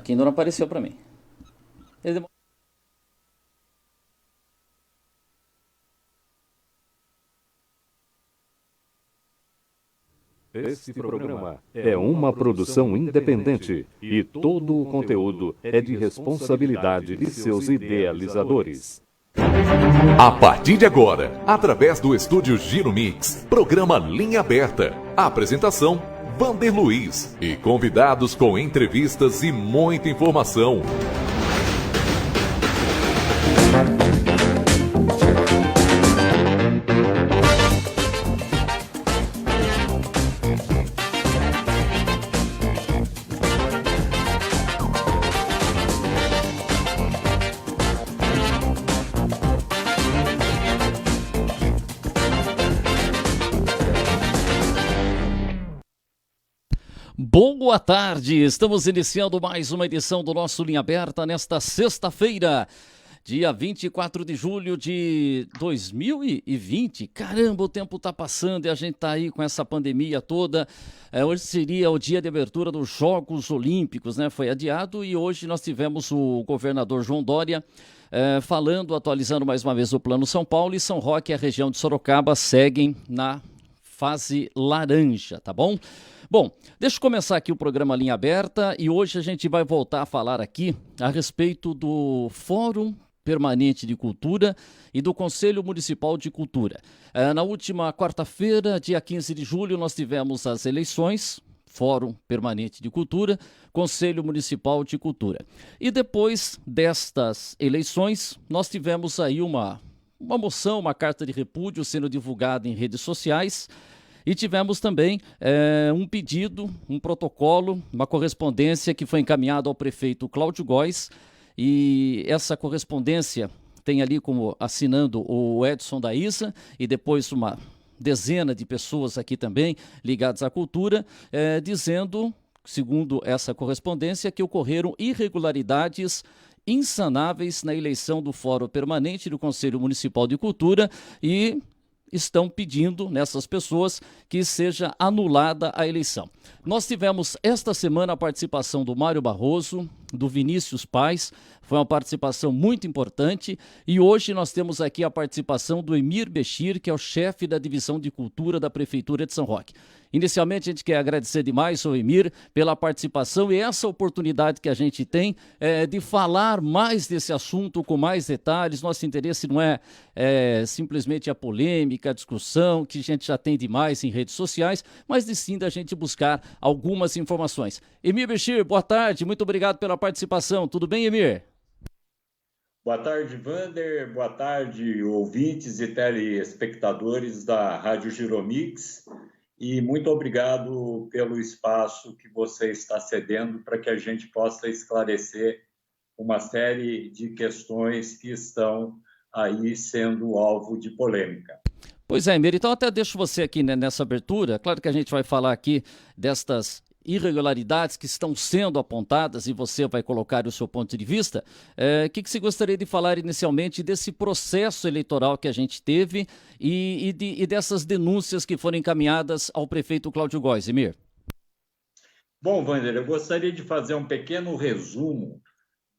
Aqui ainda não apareceu para mim. Ele demora- Este programa é uma produção independente e todo o conteúdo é de responsabilidade de seus idealizadores. A partir de agora, através do estúdio Giro Mix, programa Linha Aberta. Apresentação: Vander Luiz e convidados com entrevistas e muita informação. Boa tarde, estamos iniciando mais uma edição do nosso Linha Aberta nesta sexta-feira, dia 24 de julho de 2020. Caramba, o tempo tá passando e a gente tá aí com essa pandemia toda. Hoje seria o dia de abertura dos Jogos Olímpicos, né? Foi adiado e hoje nós tivemos o governador João Dória falando, atualizando mais uma vez o Plano São Paulo, e São Roque e a região de Sorocaba seguem na fase laranja, tá bom? Bom, deixa eu começar aqui o programa Linha Aberta e hoje a gente vai voltar a falar aqui a respeito do Fórum Permanente de Cultura e do Conselho Municipal de Cultura. Na última quarta-feira, dia 15 de julho, nós tivemos as eleições, Fórum Permanente de Cultura, Conselho Municipal de Cultura. E depois destas eleições, nós tivemos aí uma moção, uma carta de repúdio sendo divulgada em redes sociais. E tivemos também um pedido, um protocolo, uma correspondência que foi encaminhada ao prefeito Cláudio Góes. E essa correspondência tem ali como assinando o Edson da Isa e depois uma dezena de pessoas aqui também ligadas à cultura, dizendo, segundo essa correspondência, que ocorreram irregularidades insanáveis na eleição do Fórum Permanente do Conselho Municipal de Cultura e estão pedindo nessas pessoas que seja anulada a eleição. Nós tivemos esta semana a participação do Mário Barroso, do Vinícius Paes, foi uma participação muito importante, e hoje nós temos aqui a participação do Emir Bechir, que é o chefe da Divisão de Cultura da Prefeitura de São Roque. Inicialmente, a gente quer agradecer demais ao Emir pela participação e essa oportunidade que a gente tem de falar mais desse assunto com mais detalhes. Nosso interesse não é simplesmente a polêmica, a discussão, que a gente já tem demais em redes sociais, mas sim da gente buscar algumas informações. Emir Bechir, boa tarde, muito obrigado pela participação. Tudo bem, Emir? Boa tarde, Vander. Boa tarde, ouvintes e telespectadores da Rádio Giromix. E muito obrigado pelo espaço que você está cedendo para que a gente possa esclarecer uma série de questões que estão aí sendo alvo de polêmica. Pois é, Emir, então até deixo você aqui, né, nessa abertura. Claro que a gente vai falar aqui destas irregularidades que estão sendo apontadas e você vai colocar o seu ponto de vista. O que você gostaria de falar inicialmente desse processo eleitoral que a gente teve e dessas denúncias que foram encaminhadas ao prefeito Cláudio Góes, Emir? Bom, Wander, eu gostaria de fazer um pequeno resumo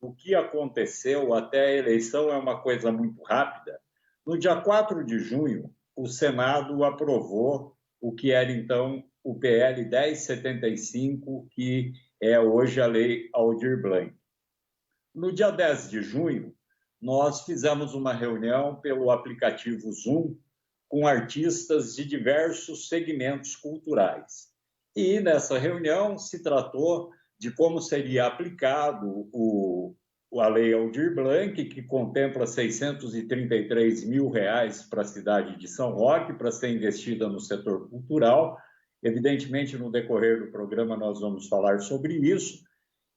do que aconteceu até a eleição. É uma coisa muito rápida. No dia 4 de junho, o Senado aprovou o que era então o PL 1075, que é hoje a Lei Aldir Blanc. No dia 10 de junho, nós fizemos uma reunião pelo aplicativo Zoom com artistas de diversos segmentos culturais. E nessa reunião se tratou de como seria aplicado a Lei Aldir Blanc, que contempla R$633 mil para a cidade de São Roque, para ser investida no setor cultural. Evidentemente, no decorrer do programa, nós vamos falar sobre isso.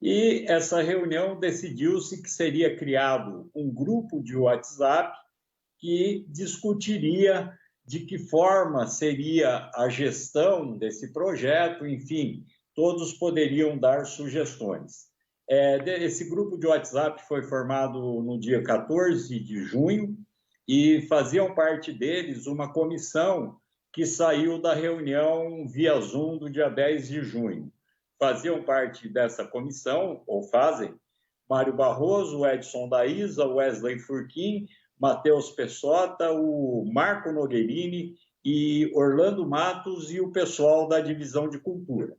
E essa reunião decidiu-se que seria criado um grupo de WhatsApp que discutiria de que forma seria a gestão desse projeto, enfim, todos poderiam dar sugestões. Esse grupo de WhatsApp foi formado no dia 14 de junho e faziam parte deles uma comissão que saiu da reunião via Zoom do dia 10 de junho. faziam parte dessa comissão, ou fazem, Mário Barroso, Edson Daísa, Wesley Furquim, Matheus Pessota, o Marco Nogueirini e Orlando Matos e o pessoal da Divisão de Cultura.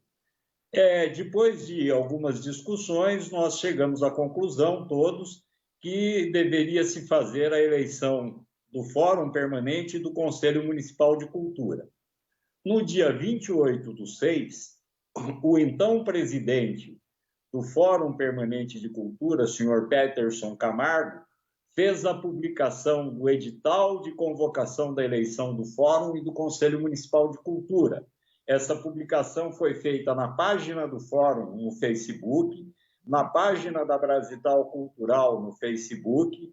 Depois de algumas discussões, nós chegamos à conclusão, todos, que deveria se fazer a eleição do Fórum Permanente e do Conselho Municipal de Cultura. No dia 28/6, o então presidente do Fórum Permanente de Cultura, senhor Peterson Camargo, fez a publicação do edital de convocação da eleição do Fórum e do Conselho Municipal de Cultura. Essa publicação foi feita na página do Fórum no Facebook, na página da Brasital Cultural no Facebook,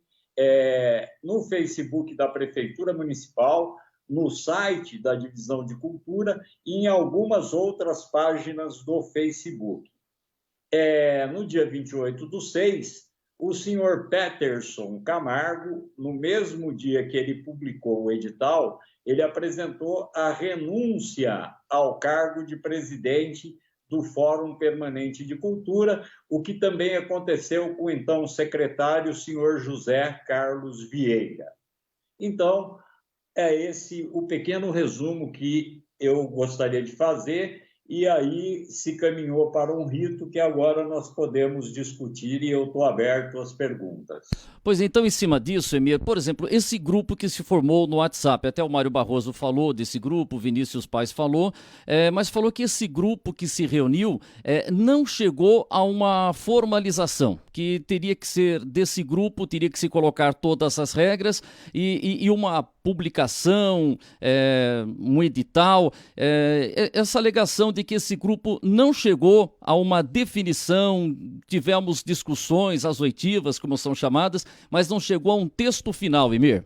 no Facebook da Prefeitura Municipal, no site da Divisão de Cultura e em algumas outras páginas do Facebook. No dia 28/6, o senhor Peterson Camargo, no mesmo dia que ele publicou o edital, ele apresentou a renúncia ao cargo de presidente do Fórum Permanente de Cultura, o que também aconteceu com o então secretário, o senhor José Carlos Vieira. Então, é esse o pequeno resumo que eu gostaria de fazer, e aí se caminhou para um rito que agora nós podemos discutir e eu estou aberto às perguntas. Pois então, em cima disso, Emir, por exemplo, esse grupo que se formou no WhatsApp, até o Mário Barroso falou desse grupo, o Vinícius Paes falou, mas falou que esse grupo que se reuniu não chegou a uma formalização, que teria que ser desse grupo, teria que se colocar todas as regras e uma publicação, um edital, essa alegação de que esse grupo não chegou a uma definição, tivemos discussões, as oitivas, como são chamadas, mas não chegou a um texto final, Emir?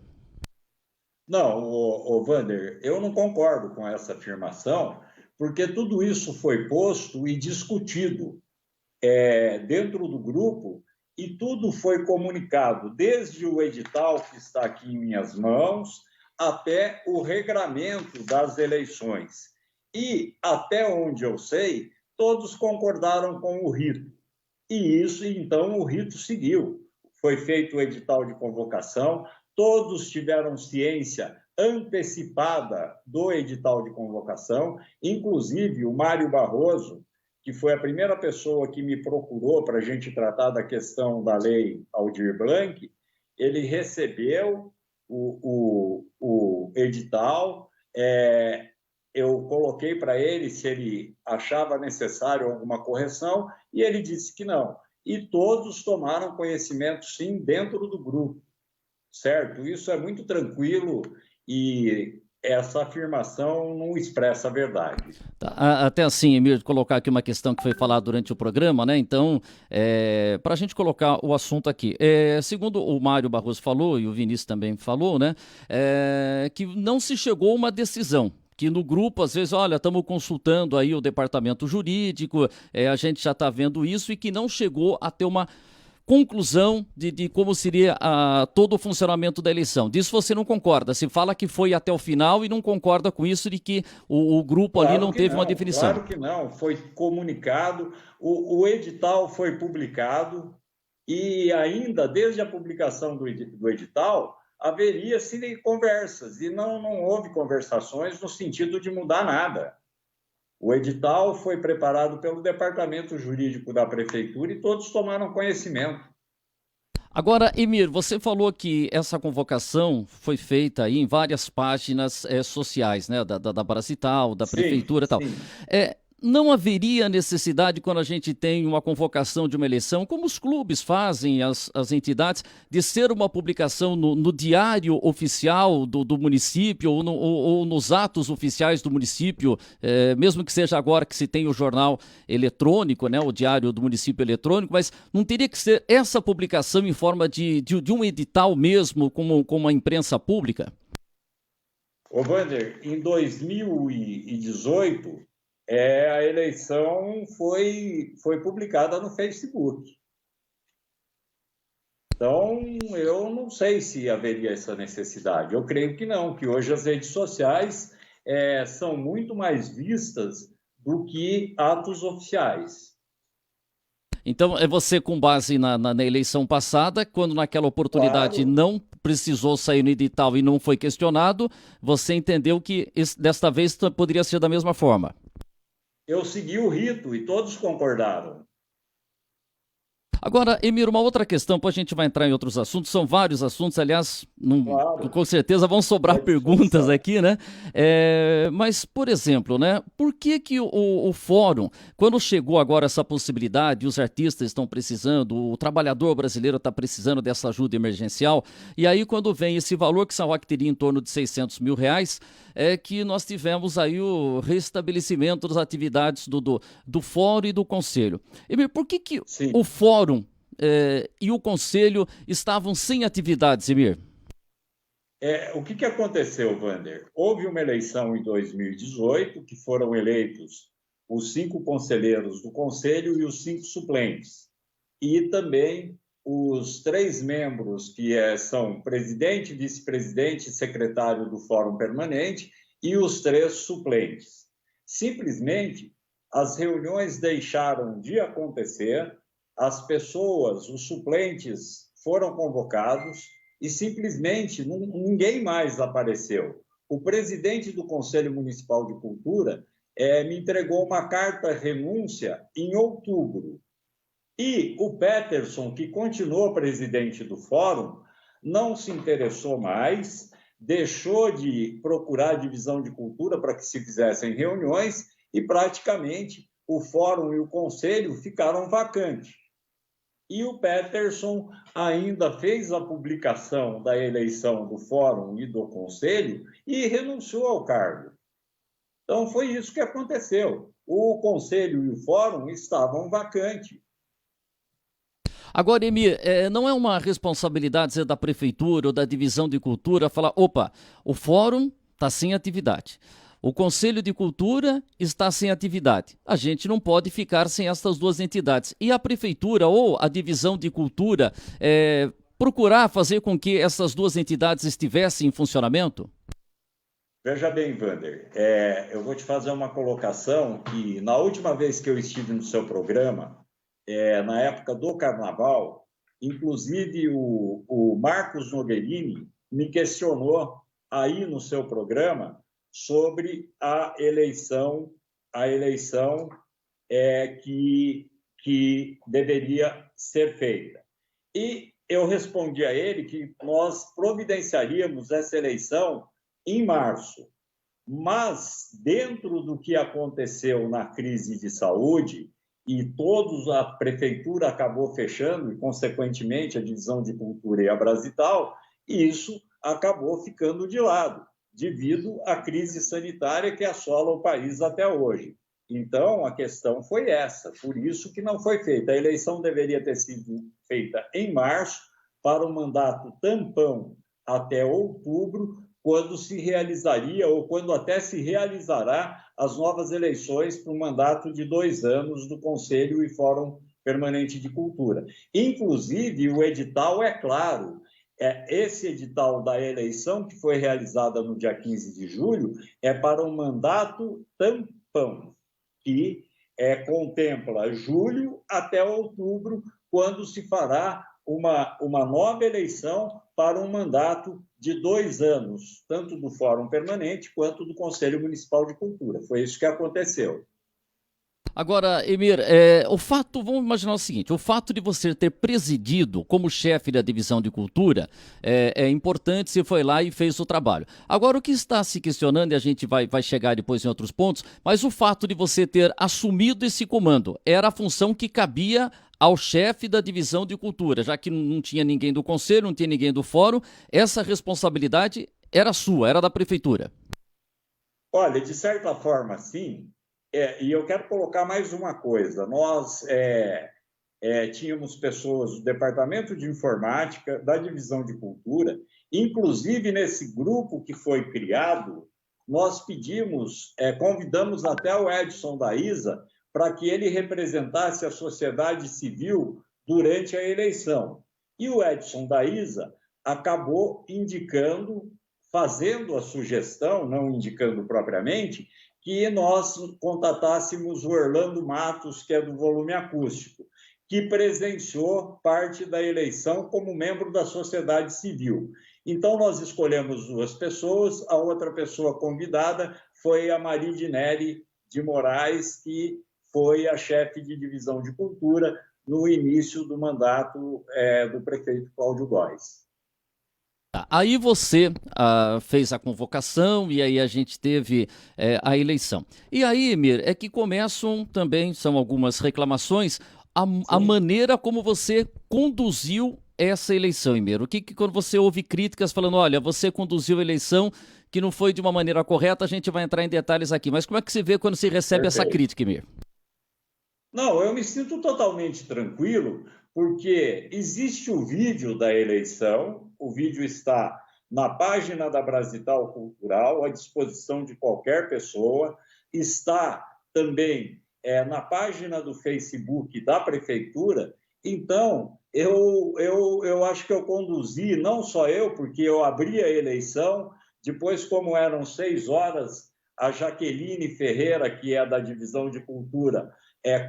Não, Wander, eu não concordo com essa afirmação, porque tudo isso foi posto e discutido dentro do grupo e tudo foi comunicado, desde o edital que está aqui em minhas mãos até o regramento das eleições. E, até onde eu sei, todos concordaram com o rito. E isso, então, o rito seguiu. Foi feito o edital de convocação, todos tiveram ciência antecipada do edital de convocação, inclusive o Mário Barroso, que foi a primeira pessoa que me procurou para a gente tratar da questão da lei Aldir Blanc, ele recebeu o edital, eu coloquei para ele se ele achava necessário alguma correção e ele disse que não. E todos tomaram conhecimento, sim, dentro do grupo, certo? Isso é muito tranquilo e essa afirmação não expressa a verdade. Tá, até assim, Emir, colocar aqui uma questão que foi falada durante o programa, né? Então, para a gente colocar o assunto aqui. Segundo o Mário Barroso falou, e o Vinícius também falou, né? Que não se chegou a uma decisão. Que no grupo, às vezes, olha, estamos consultando aí o departamento jurídico, a gente já está vendo isso, e que não chegou a ter uma conclusão de como seria todo o funcionamento da eleição. Disso você não concorda? Se fala que foi até o final e não concorda com isso de que o grupo ali não teve uma definição. Claro que não, foi comunicado, o edital foi publicado e ainda desde a publicação do edital haveria-se conversas e não houve conversações no sentido de mudar nada. O edital foi preparado pelo Departamento Jurídico da Prefeitura e todos tomaram conhecimento. Agora, Emir, você falou que essa convocação foi feita aí em várias páginas sociais, né? Da Brasital, da Prefeitura e tal. Não haveria necessidade, quando a gente tem uma convocação de uma eleição, como os clubes fazem, as entidades, de ser uma publicação no diário oficial do município ou nos atos oficiais do município, mesmo que seja agora que se tem o jornal eletrônico, né, o diário do município eletrônico, mas não teria que ser essa publicação em forma de um edital mesmo, como a imprensa pública? Ô, Wander, em 2018... a eleição foi publicada no Facebook. Então, eu não sei se haveria essa necessidade. Eu creio que não, que hoje as redes sociais são muito mais vistas do que atos oficiais. Então, é você com base na eleição passada, quando naquela oportunidade Claro. não precisou sair no edital e não foi questionado, você entendeu que desta vez poderia ser da mesma forma? Eu segui o rito e todos concordaram. Agora, Emir, uma outra questão, depois a gente vai entrar em outros assuntos, são vários assuntos, aliás, Claro. com certeza vão sobrar À disposição. perguntas aqui, né? Mas, por exemplo, né, por que o fórum, quando chegou agora essa possibilidade, os artistas estão precisando, o trabalhador brasileiro está precisando dessa ajuda emergencial, e aí quando vem esse valor que São Roque teria em torno de R$600 mil, é que nós tivemos aí o restabelecimento das atividades do fórum e do conselho. Emir, por que Sim. o fórum e o conselho estavam sem atividades, Emir? O que aconteceu, Wander? Houve uma eleição em 2018, que foram eleitos os 5 conselheiros do conselho e os 5 suplentes. E também os 3 membros, que são presidente, vice-presidente e secretário do Fórum Permanente, e os 3 suplentes. Simplesmente, as reuniões deixaram de acontecer, as pessoas, os suplentes, foram convocados e simplesmente ninguém mais apareceu. O presidente do Conselho Municipal de Cultura me entregou uma carta-renúncia em outubro. E o Peterson, que continuou presidente do Fórum, não se interessou mais, deixou de procurar a divisão de cultura para que se fizessem reuniões e praticamente o Fórum e o Conselho ficaram vacantes. E o Peterson ainda fez a publicação da eleição do Fórum e do Conselho e renunciou ao cargo. Então, foi isso que aconteceu. O Conselho e o Fórum estavam vacantes. Agora, Emir, não é uma responsabilidade da Prefeitura ou da Divisão de Cultura falar, opa, o Fórum está sem atividade. O Conselho de Cultura está sem atividade. A gente não pode ficar sem estas duas entidades. E a Prefeitura ou a Divisão de Cultura procurar fazer com que essas duas entidades estivessem em funcionamento? Veja bem, Wander, eu vou te fazer uma colocação que, na última vez que eu estive no seu programa, na época do Carnaval, inclusive o Marcos Nogueirini me questionou aí no seu programa sobre a eleição que deveria ser feita. E eu respondi a ele que nós providenciaríamos essa eleição em março. Mas, dentro do que aconteceu na crise de saúde, e a prefeitura acabou fechando, e, consequentemente, a Divisão de Cultura e a Brasital, isso acabou ficando de lado, devido à crise sanitária que assola o país até hoje. Então, a questão foi essa, por isso que não foi feita. A eleição deveria ter sido feita em março, para o mandato tampão até outubro, quando se realizaria, ou quando até se realizará, as novas eleições para o mandato de 2 anos do Conselho e Fórum Permanente de Cultura. Inclusive, o edital é claro, esse edital da eleição, que foi realizada no dia 15 de julho, é para um mandato tampão, que contempla julho até outubro, quando se fará uma nova eleição para um mandato de 2 anos, tanto do Fórum Permanente quanto do Conselho Municipal de Cultura. Foi isso que aconteceu. Agora, Emir, vamos imaginar o seguinte, o fato de você ter presidido como chefe da Divisão de Cultura é importante, você foi lá e fez o trabalho. Agora, o que está se questionando, e a gente vai chegar depois em outros pontos, mas o fato de você ter assumido esse comando, era a função que cabia ao chefe da Divisão de Cultura, já que não tinha ninguém do Conselho, não tinha ninguém do Fórum, essa responsabilidade era sua, era da Prefeitura. Olha, de certa forma, sim. E eu quero colocar mais uma coisa. Nós tínhamos pessoas do Departamento de Informática, da Divisão de Cultura, inclusive nesse grupo que foi criado, nós convidamos até o Edson da ISA para que ele representasse a sociedade civil durante a eleição. E o Edson da ISA acabou fazendo a sugestão, não indicando propriamente, que nós contatássemos o Orlando Matos, que é do volume acústico, que presenciou parte da eleição como membro da sociedade civil. Então, nós escolhemos 2 pessoas, a outra pessoa convidada foi a Maridinelli de Moraes, que foi a chefe de divisão de cultura no início do mandato do prefeito Cláudio Góes. Aí você fez a convocação e aí a gente teve a eleição. E aí, Emir, é que começam também, são algumas reclamações, a maneira como você conduziu essa eleição, Emir. O que quando você ouve críticas falando, olha, você conduziu a eleição que não foi de uma maneira correta, a gente vai entrar em detalhes aqui. Mas como é que se vê quando se recebe essa crítica, Emir? Não, eu me sinto totalmente tranquilo, porque existe o vídeo da eleição, o vídeo está na página da Brasital Cultural, à disposição de qualquer pessoa, está também na página do Facebook da Prefeitura. Então, eu acho que eu conduzi, não só eu, porque eu abri a eleição, depois, como eram 6 horas, a Jaqueline Ferreira, que é da Divisão de Cultura,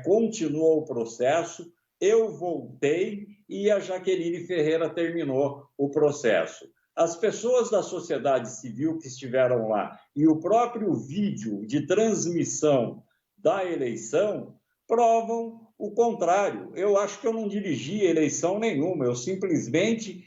continuou o processo, eu voltei e a Jaqueline Ferreira terminou o processo. As pessoas da sociedade civil que estiveram lá e o próprio vídeo de transmissão da eleição provam o contrário. Eu acho que eu não dirigi eleição nenhuma, eu simplesmente,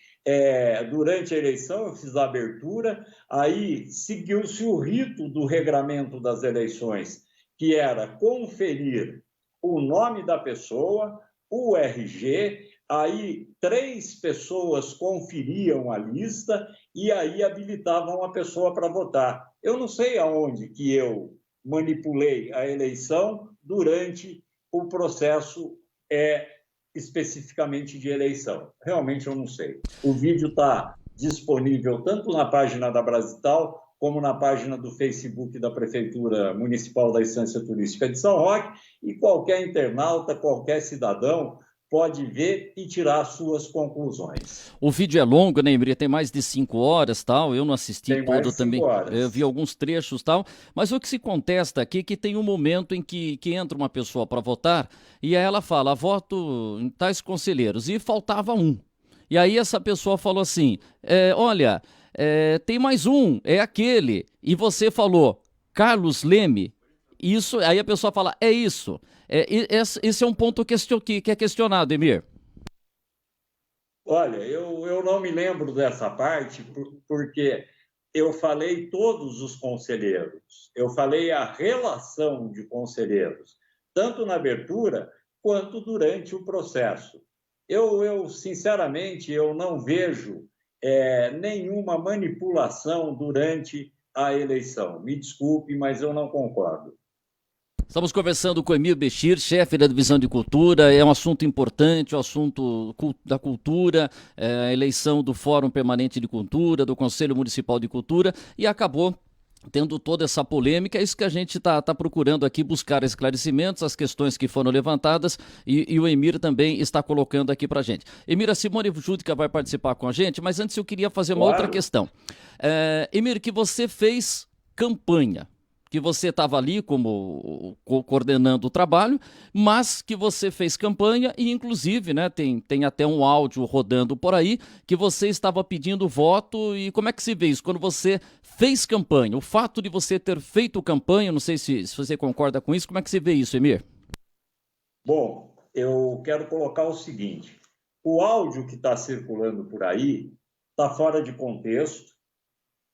durante a eleição, eu fiz a abertura, aí seguiu-se o rito do regramento das eleições, que era conferir o nome da pessoa, o RG, aí 3 pessoas conferiam a lista e aí habilitavam a pessoa para votar. Eu não sei aonde que eu manipulei a eleição durante o processo especificamente de eleição. Realmente eu não sei. O vídeo está disponível tanto na página da Brasital como na página do Facebook da Prefeitura Municipal da Estância Turística de São Roque, e qualquer internauta, qualquer cidadão pode ver e tirar suas conclusões. O vídeo é longo, né, Emir? Tem mais de 5 horas, tal. Eu não assisti todo também. Eu vi alguns trechos, tal. Mas o que se contesta aqui é que tem um momento em que entra uma pessoa para votar e aí ela fala, voto em tais conselheiros, e faltava um. E aí essa pessoa falou assim, olha, tem mais um, é aquele. E você falou, Carlos Leme. Isso, aí a pessoa fala, é isso. Esse é um ponto que é questionado, Emir. Olha, eu não me lembro dessa parte, porque eu falei todos os conselheiros, eu falei a relação de conselheiros, tanto na abertura quanto durante o processo. Eu sinceramente, eu não vejo nenhuma manipulação durante a eleição. Me desculpe, mas eu não concordo. Estamos conversando com Emir Béchir, chefe da Divisão de Cultura. É um assunto importante, o assunto da cultura, a eleição do Fórum Permanente de Cultura, do Conselho Municipal de Cultura, e acabou tendo toda essa polêmica. É isso que a gente está procurando aqui, buscar esclarecimentos, as questões que foram levantadas, e o Emir também está colocando aqui para a gente. Emir, a Simone Júdica vai participar com a gente, mas antes eu queria fazer uma outra questão. Emir, que você fez campanha, que você estava ali como coordenando o trabalho, mas que você fez campanha e, inclusive, né, tem até um áudio rodando por aí, que você estava pedindo voto. E como é que se vê isso? Quando você fez campanha, o fato de você ter feito campanha, não sei se você concorda com isso, como é que se vê isso, Emir? Bom, eu quero colocar o seguinte, o áudio que está circulando por aí está fora de contexto.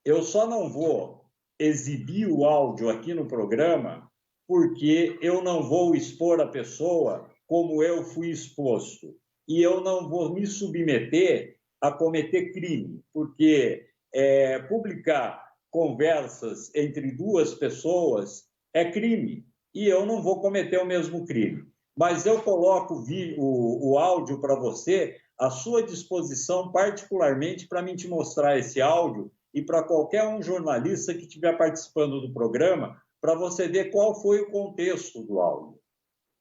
Eu só não vou exibir o áudio aqui no programa, porque eu não vou expor a pessoa como eu fui exposto. E eu não vou me submeter a cometer crime, porque publicar conversas entre 2 pessoas é crime, e eu não vou cometer o mesmo crime. Mas eu coloco o áudio para você à sua disposição, particularmente para mim te mostrar esse áudio, e para qualquer um jornalista que estiver participando do programa, para você ver qual foi o contexto do áudio,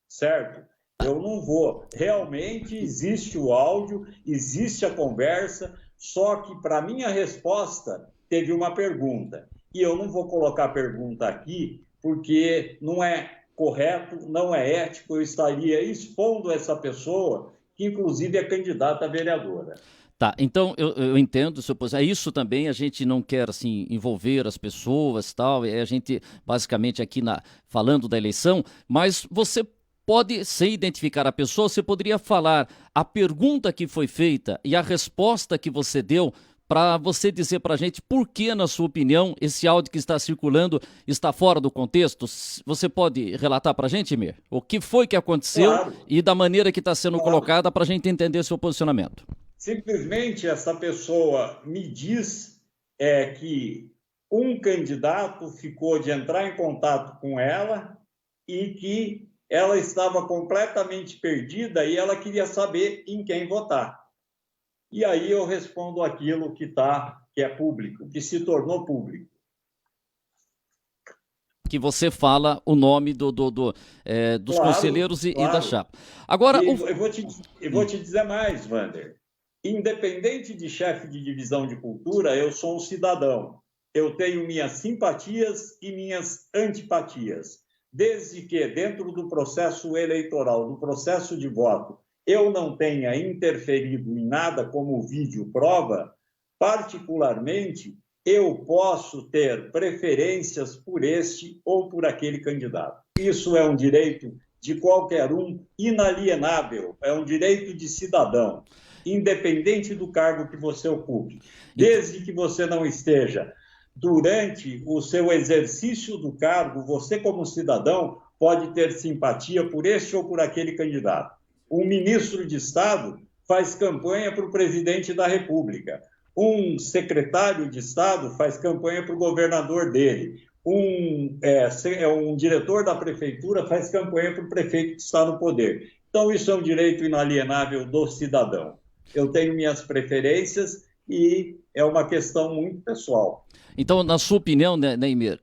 certo? Eu não vou. Realmente existe o áudio, existe a conversa, só que para minha resposta teve uma pergunta. E eu não vou colocar a pergunta aqui porque não é correto, não é ético, eu estaria expondo essa pessoa, que inclusive é candidata a vereadora. Tá, então eu entendo, seu posicionamento. É isso também, a gente não quer assim envolver as pessoas, tal, a gente basicamente aqui falando da eleição, mas você pode, sem identificar a pessoa, você poderia falar a pergunta que foi feita e a resposta que você deu, para você dizer para a gente por que, na sua opinião, esse áudio que está circulando está fora do contexto. Você pode relatar para a gente, Emir? O que foi que aconteceu, claro, e da maneira que está sendo colocada, para a gente entender seu posicionamento. Simplesmente essa pessoa me diz que um candidato ficou de entrar em contato com ela e que ela estava completamente perdida e ela queria saber em quem votar. E aí eu respondo aquilo que é público, que se tornou público. Que você fala o nome dos claro, conselheiros e da chapa. Agora, eu vou te dizer mais, Wander. Independente de chefe de divisão de cultura, eu sou um cidadão. Eu tenho minhas simpatias e minhas antipatias. Desde que, dentro do processo eleitoral, do processo de voto, eu não tenha interferido em nada, como o vídeo prova, particularmente, eu posso ter preferências por este ou por aquele candidato. Isso é um direito de qualquer um, inalienável, é um direito de cidadão, independente do cargo que você ocupe. Desde que você não esteja durante o seu exercício do cargo, você, como cidadão, pode ter simpatia por este ou por aquele candidato. Um ministro de Estado faz campanha para o presidente da República. Um secretário de Estado faz campanha para o governador dele. Um diretor da prefeitura faz campanha para o prefeito que está no poder. Então, isso é um direito inalienável do cidadão. Eu tenho minhas preferências e é uma questão muito pessoal. Então, na sua opinião, né, Emir,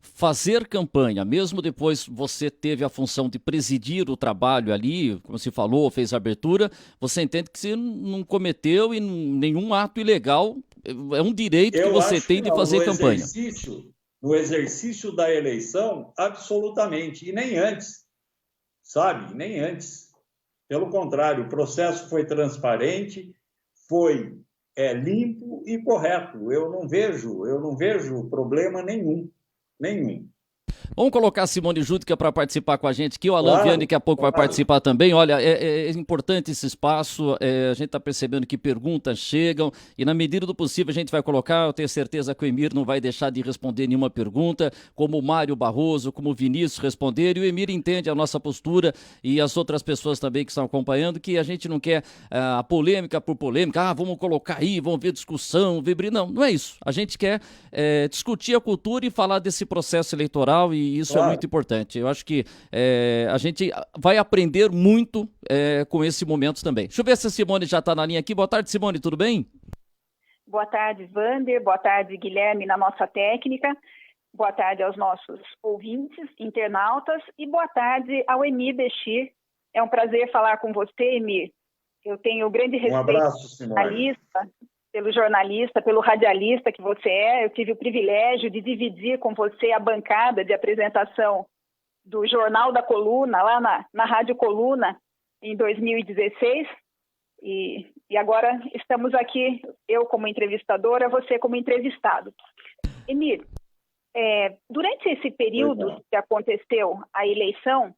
fazer campanha, mesmo depois você teve a função de presidir o trabalho ali, como se falou, fez a abertura, você entende que você não cometeu nenhum ato ilegal, é um direito que você tem de fazer campanha. No exercício da eleição, absolutamente, e nem antes, sabe? Nem antes. Pelo contrário, o processo foi transparente, foi limpo e correto. Eu não vejo problema nenhum. Vamos colocar a Simone Júdica para participar com a gente aqui, o Alan Vianney daqui a pouco vai participar também. Olha, é importante esse espaço, a gente está percebendo que perguntas chegam e na medida do possível a gente vai colocar, eu tenho certeza que o Emir não vai deixar de responder nenhuma pergunta, como o Mário Barroso, como o Vinícius responderam, e o Emir entende a nossa postura e as outras pessoas também que estão acompanhando, que a gente não quer a polêmica por polêmica, vamos colocar aí, vamos ver discussão, não é isso, a gente quer discutir a cultura e falar desse processo eleitoral e isso é muito importante. Eu acho que a gente vai aprender muito com esse momento também. Deixa eu ver se a Simone já está na linha aqui. Boa tarde, Simone, tudo bem? Boa tarde, Wander. Boa tarde, Guilherme, na nossa técnica. Boa tarde aos nossos ouvintes, internautas. E boa tarde ao Emir Béchir. É um prazer falar com você, Emir. Eu tenho grande respeito pelo jornalista, pelo radialista que você é. Eu tive o privilégio de dividir com você a bancada de apresentação do Jornal da Coluna, lá na Rádio Coluna, em 2016. E agora estamos aqui, eu como entrevistadora, você como entrevistado. Emir, durante esse período que aconteceu a eleição,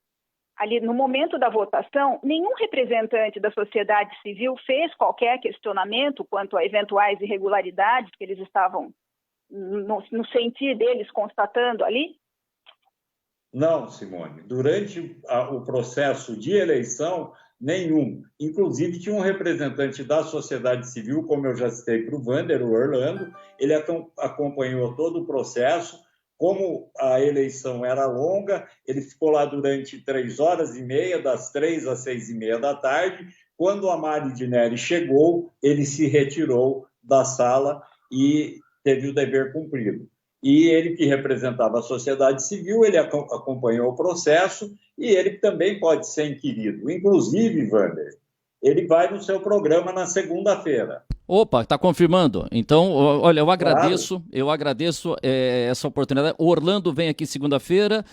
ali no momento da votação, nenhum representante da sociedade civil fez qualquer questionamento quanto a eventuais irregularidades que eles estavam, no sentir deles, constatando ali? Não, Simone. Durante o processo de eleição, nenhum. Inclusive, tinha um representante da sociedade civil, como eu já citei para o Wander, o Orlando, ele acompanhou todo o processo. Como a eleição era longa, ele ficou lá durante 3 horas e meia, das 3 às 6h30 da tarde. Quando a Mari Dineri chegou, ele se retirou da sala e teve o dever cumprido. E ele, que representava a sociedade civil, ele acompanhou o processo e ele também pode ser inquirido. Inclusive, Wander, ele vai no seu programa na segunda-feira. Opa, está confirmando. Então, olha, eu agradeço essa oportunidade. O Orlando vem aqui segunda-feira.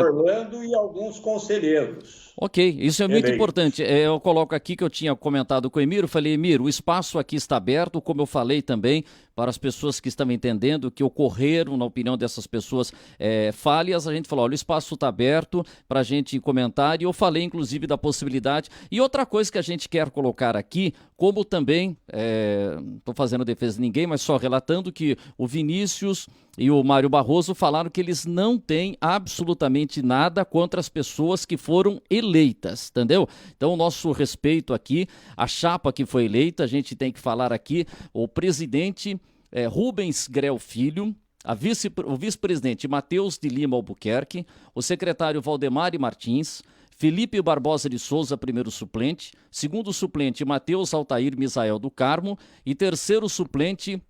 Orlando e alguns conselheiros. Ok, isso é muito importante. Eu coloco aqui que eu tinha comentado com o Emiro, falei, Emiro, o espaço aqui está aberto, como eu falei também, para as pessoas que estão entendendo que ocorreram, na opinião dessas pessoas, falhas, a gente falou, olha, o espaço está aberto para a gente comentar, e eu falei, inclusive, da possibilidade. E outra coisa que a gente quer colocar aqui, como também, não estou fazendo defesa de ninguém, mas só relatando que o Vinícius e o Mário Barroso falaram que eles não têm absolutamente nada contra as pessoas que foram eleitas, entendeu? Então, o nosso respeito aqui, a chapa que foi eleita, a gente tem que falar aqui, o presidente Rubens Grell Filho, o vice-presidente Matheus de Lima Albuquerque, o secretário Valdemar Martins, Felipe Barbosa de Souza, primeiro suplente, segundo suplente Matheus Altair Misael do Carmo e terceiro suplente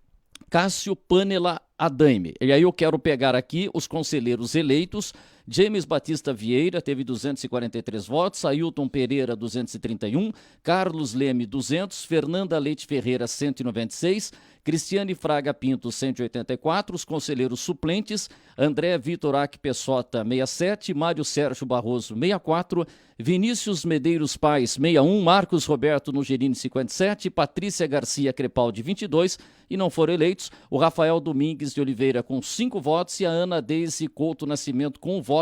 Cássio Panela Adaime. E aí eu quero pegar aqui os conselheiros eleitos. James Batista Vieira teve 243 votos, Ailton Pereira 231, Carlos Leme 200, Fernanda Leite Ferreira 196, Cristiane Fraga Pinto 184, os conselheiros suplentes, André Vitor Aque Pessota 67, Mário Sérgio Barroso 64, Vinícius Medeiros Paes 61, Marcos Roberto Nugerini 57, Patrícia Garcia Crepaldi 22 e não foram eleitos o Rafael Domingues de Oliveira com 5 votos e a Ana Deise Couto Nascimento com 1 voto.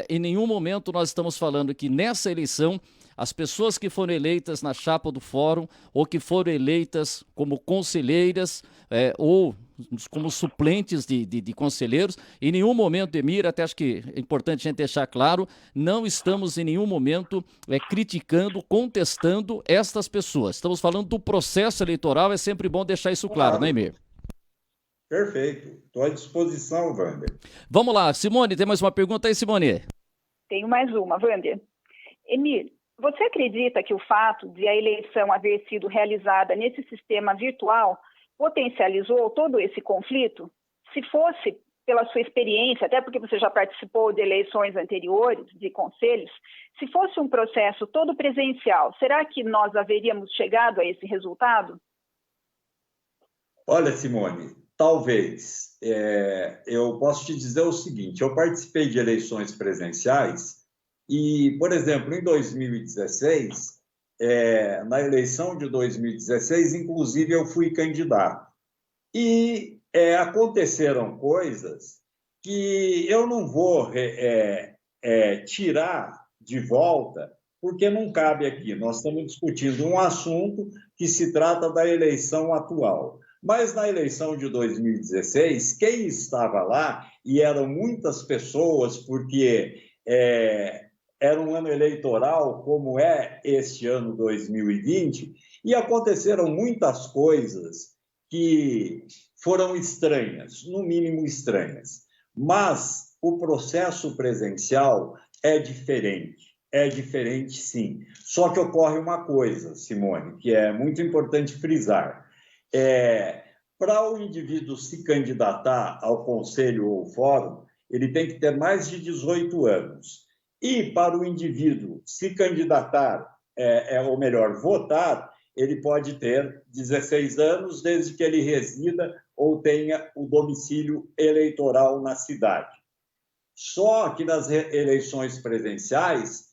Em nenhum momento nós estamos falando que nessa eleição as pessoas que foram eleitas na chapa do fórum ou que foram eleitas como conselheiras ou como suplentes de conselheiros, em nenhum momento, Emir, até acho que é importante a gente deixar claro, não estamos em nenhum momento criticando, contestando estas pessoas. Estamos falando do processo eleitoral, é sempre bom deixar isso claro, né, Emir? Perfeito. Estou à disposição, Wander. Vamos lá, Simone, tem mais uma pergunta aí, Simone? Tenho mais uma, Wander. Emir, você acredita que o fato de a eleição haver sido realizada nesse sistema virtual potencializou todo esse conflito? Se fosse pela sua experiência, até porque você já participou de eleições anteriores, de conselhos, se fosse um processo todo presencial, será que nós haveríamos chegado a esse resultado? Olha, Simone, talvez. Eu posso te dizer o seguinte, eu participei de eleições presenciais e, por exemplo, em 2016, na eleição de 2016, inclusive, eu fui candidato. E aconteceram coisas que eu não vou tirar de volta, porque não cabe aqui. Nós estamos discutindo um assunto que se trata da eleição atual. Mas na eleição de 2016, quem estava lá, e eram muitas pessoas, porque era um ano eleitoral, como é este ano 2020, e aconteceram muitas coisas que foram estranhas, no mínimo estranhas. Mas o processo presencial é diferente sim. Só que ocorre uma coisa, Simone, que é muito importante frisar. Para o indivíduo se candidatar ao conselho ou fórum, ele tem que ter mais de 18 anos. E para o indivíduo se candidatar, ou melhor, votar, ele pode ter 16 anos, desde que ele resida ou tenha o domicílio eleitoral na cidade. Só que nas eleições presenciais,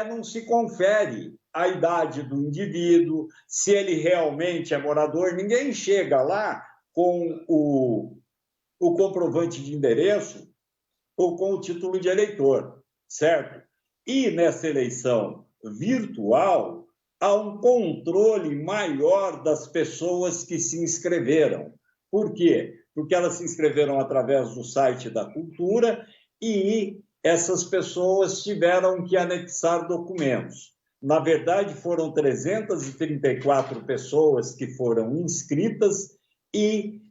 não se confere a idade do indivíduo, se ele realmente é morador. Ninguém chega lá com o comprovante de endereço ou com o título de eleitor, certo? E nessa eleição virtual, há um controle maior das pessoas que se inscreveram. Por quê? Porque elas se inscreveram através do site da Cultura e essas pessoas tiveram que anexar documentos. Na verdade, foram 334 pessoas que foram inscritas e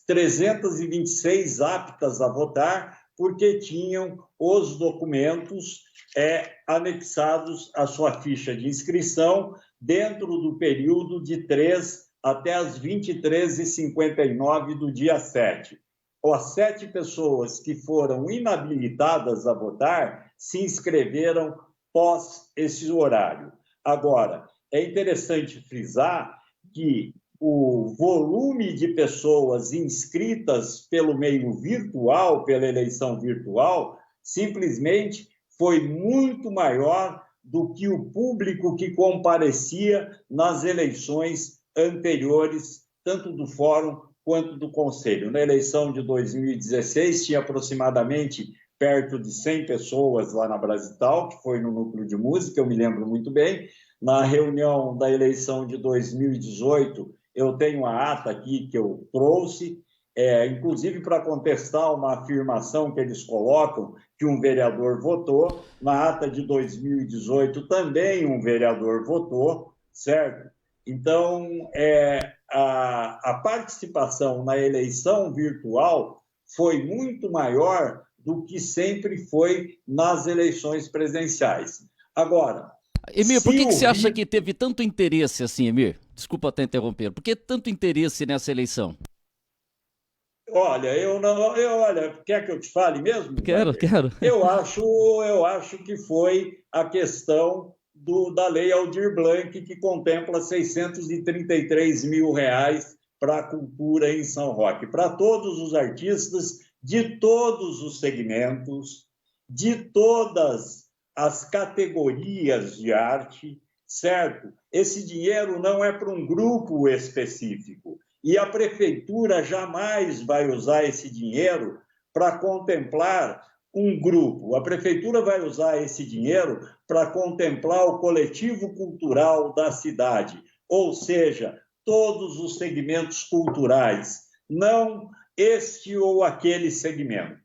326 aptas a votar, porque tinham os documentos anexados à sua ficha de inscrição dentro do período de 3 até as 23h59 do dia 7. As 7 pessoas que foram inabilitadas a votar se inscreveram pós esse horário. Agora, é interessante frisar que o volume de pessoas inscritas pelo meio virtual, pela eleição virtual, simplesmente foi muito maior do que o público que comparecia nas eleições anteriores, tanto do Fórum quanto do Conselho. Na eleição de 2016, tinha aproximadamente perto de 100 pessoas lá na Brasital, que foi no núcleo de música, eu me lembro muito bem. Na reunião da eleição de 2018, eu tenho a ata aqui que eu trouxe, inclusive para contestar uma afirmação que eles colocam, que um vereador votou. Na ata de 2018 também um vereador votou, certo? Então, a participação na eleição virtual foi muito maior do que sempre foi nas eleições presenciais. Agora, Emir, por que você acha que teve tanto interesse assim, Emir? Desculpa até interromper. Por que tanto interesse nessa eleição? Olha, quer que eu te fale mesmo? Quero. Eu acho que foi a questão da Lei Aldir Blanc, que contempla R$633 mil para a cultura em São Roque, para todos os artistas de todos os segmentos, de todas as categorias de arte, certo? Esse dinheiro não é para um grupo específico. E a prefeitura jamais vai usar esse dinheiro para contemplar um grupo. A prefeitura vai usar esse dinheiro para contemplar o coletivo cultural da cidade, ou seja, todos os segmentos culturais, não este ou aquele segmento.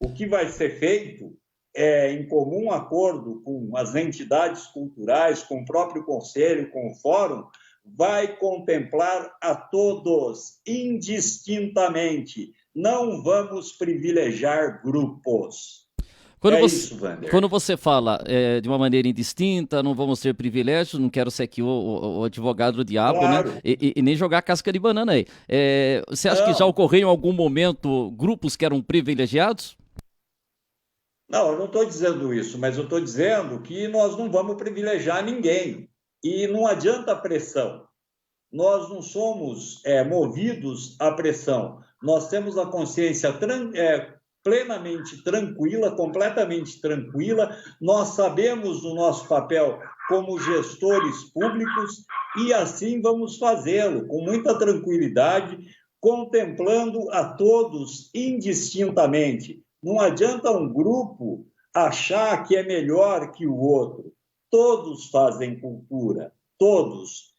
O que vai ser feito em comum acordo com as entidades culturais, com o próprio Conselho, com o Fórum, vai contemplar a todos, indistintamente. Não vamos privilegiar grupos. Quando você fala de uma maneira indistinta, não vamos ter privilégios, não quero ser aqui o advogado do diabo, claro, né? E nem jogar casca de banana aí. Você acha que já ocorreu em algum momento grupos que eram privilegiados? Não, eu não estou dizendo isso, mas eu estou dizendo que nós não vamos privilegiar ninguém. E não adianta pressão. Nós não somos movidos à pressão. Nós temos a consciência plenamente tranquila, completamente tranquila. Nós sabemos o nosso papel como gestores públicos e assim vamos fazê-lo, com muita tranquilidade, contemplando a todos indistintamente. Não adianta um grupo achar que é melhor que o outro. Todos fazem cultura, todos.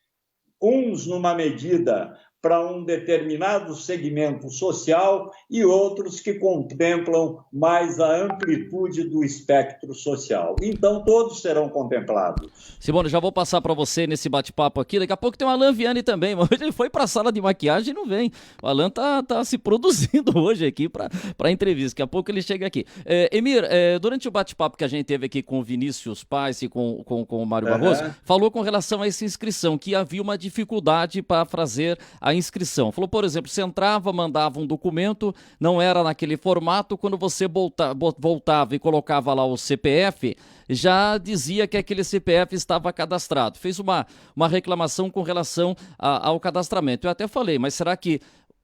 Uns numa medida para um determinado segmento social e outros que contemplam mais a amplitude do espectro social. Então, todos serão contemplados. Simone, já vou passar para você nesse bate-papo aqui. Daqui a pouco tem o Alan Vianney também. Hoje ele foi para a sala de maquiagem e não vem. O Alan tá se produzindo hoje aqui para a entrevista. Daqui a pouco ele chega aqui. Emir, durante o bate-papo que a gente teve aqui com o Vinícius Paz e com o Mário Barroso, falou com relação a essa inscrição, que havia uma dificuldade para fazer a inscrição. Falou, por exemplo, você entrava, mandava um documento, não era naquele formato, quando você voltava e colocava lá o CPF, já dizia que aquele CPF estava cadastrado. Fez uma reclamação com relação ao cadastramento. Eu até falei, mas será que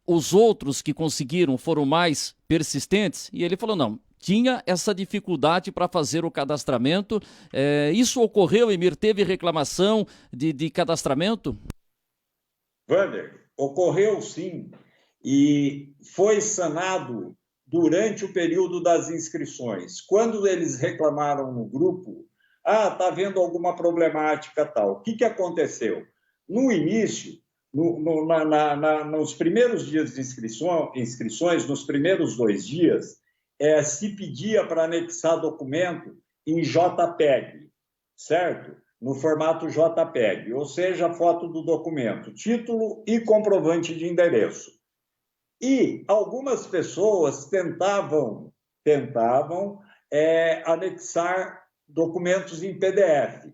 os outros que conseguiram foram mais persistentes? E ele falou, não, tinha essa dificuldade para fazer o cadastramento. Isso ocorreu, Emir? Teve reclamação de cadastramento? Wander, ocorreu sim, e foi sanado durante o período das inscrições. Quando eles reclamaram no grupo, está havendo alguma problemática tal. O que aconteceu? No início, nos primeiros dias de inscrições, nos primeiros 2 dias, se pedia para anexar documento em JPEG, certo? No formato JPEG, ou seja, foto do documento, título e comprovante de endereço. E algumas pessoas tentavam anexar documentos em PDF.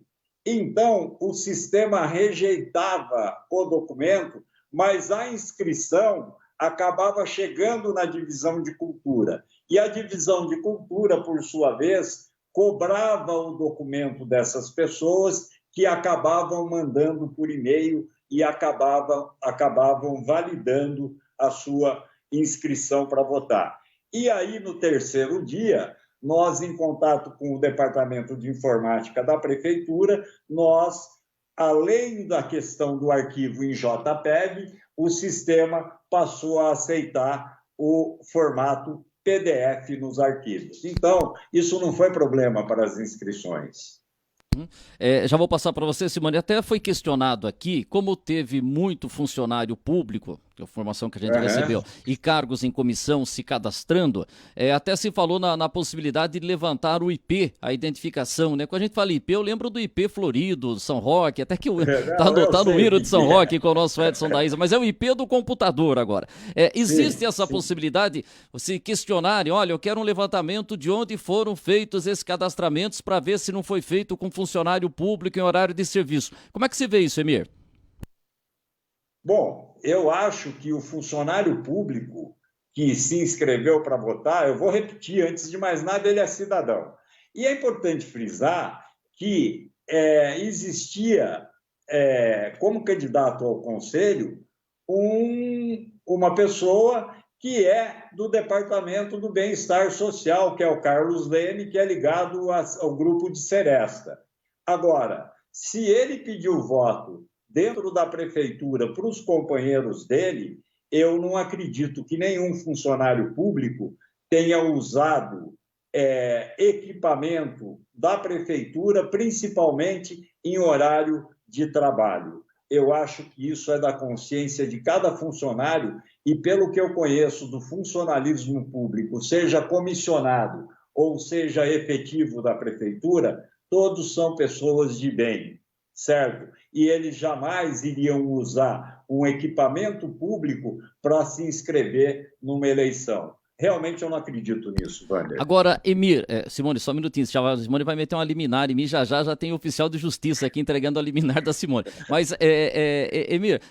Então, o sistema rejeitava o documento, mas a inscrição acabava chegando na divisão de cultura. E a divisão de cultura, por sua vez, cobrava o documento dessas pessoas que acabavam mandando por e-mail e acabavam validando a sua inscrição para votar. E aí, no terceiro dia, nós, em contato com o Departamento de Informática da Prefeitura, nós, além da questão do arquivo em JPEG, o sistema passou a aceitar o formato PDF nos arquivos. Então, isso não foi problema para as inscrições. Já vou passar para você, Simone. Até foi questionado aqui, como teve muito funcionário público, que é a informação que a gente recebeu, e cargos em comissão se cadastrando, até se falou na possibilidade de levantar o IP, a identificação, né? Quando a gente fala IP, eu lembro do IP Florido, São Roque, até que tá anotado o Iro de São Roque com o nosso Edson da Isa, mas é o IP do computador agora. Existe essa possibilidade, se questionarem, olha, eu quero um levantamento de onde foram feitos esses cadastramentos para ver se não foi feito com funcionário público em horário de serviço. Como é que você vê isso, Emir? Bom, eu acho que o funcionário público que se inscreveu para votar, eu vou repetir, antes de mais nada, ele é cidadão. E é importante frisar que existia, como candidato ao Conselho, uma pessoa que é do Departamento do Bem-Estar Social, que é o Carlos Leme, que é ligado ao grupo de Seresta. Agora, se ele pediu voto dentro da prefeitura para os companheiros dele, eu não acredito que nenhum funcionário público tenha usado equipamento da prefeitura, principalmente em horário de trabalho. Eu acho que isso é da consciência de cada funcionário e, pelo que eu conheço do funcionalismo público, seja comissionado ou seja efetivo da prefeitura, todos são pessoas de bem, certo? E eles jamais iriam usar um equipamento público para se inscrever numa eleição. Realmente eu não acredito nisso, Wander. Agora, Emir, Simone, só um minutinho, a Simone vai meter uma liminar em mim, já tem oficial de justiça aqui entregando a liminar da Simone. Mas, Emir,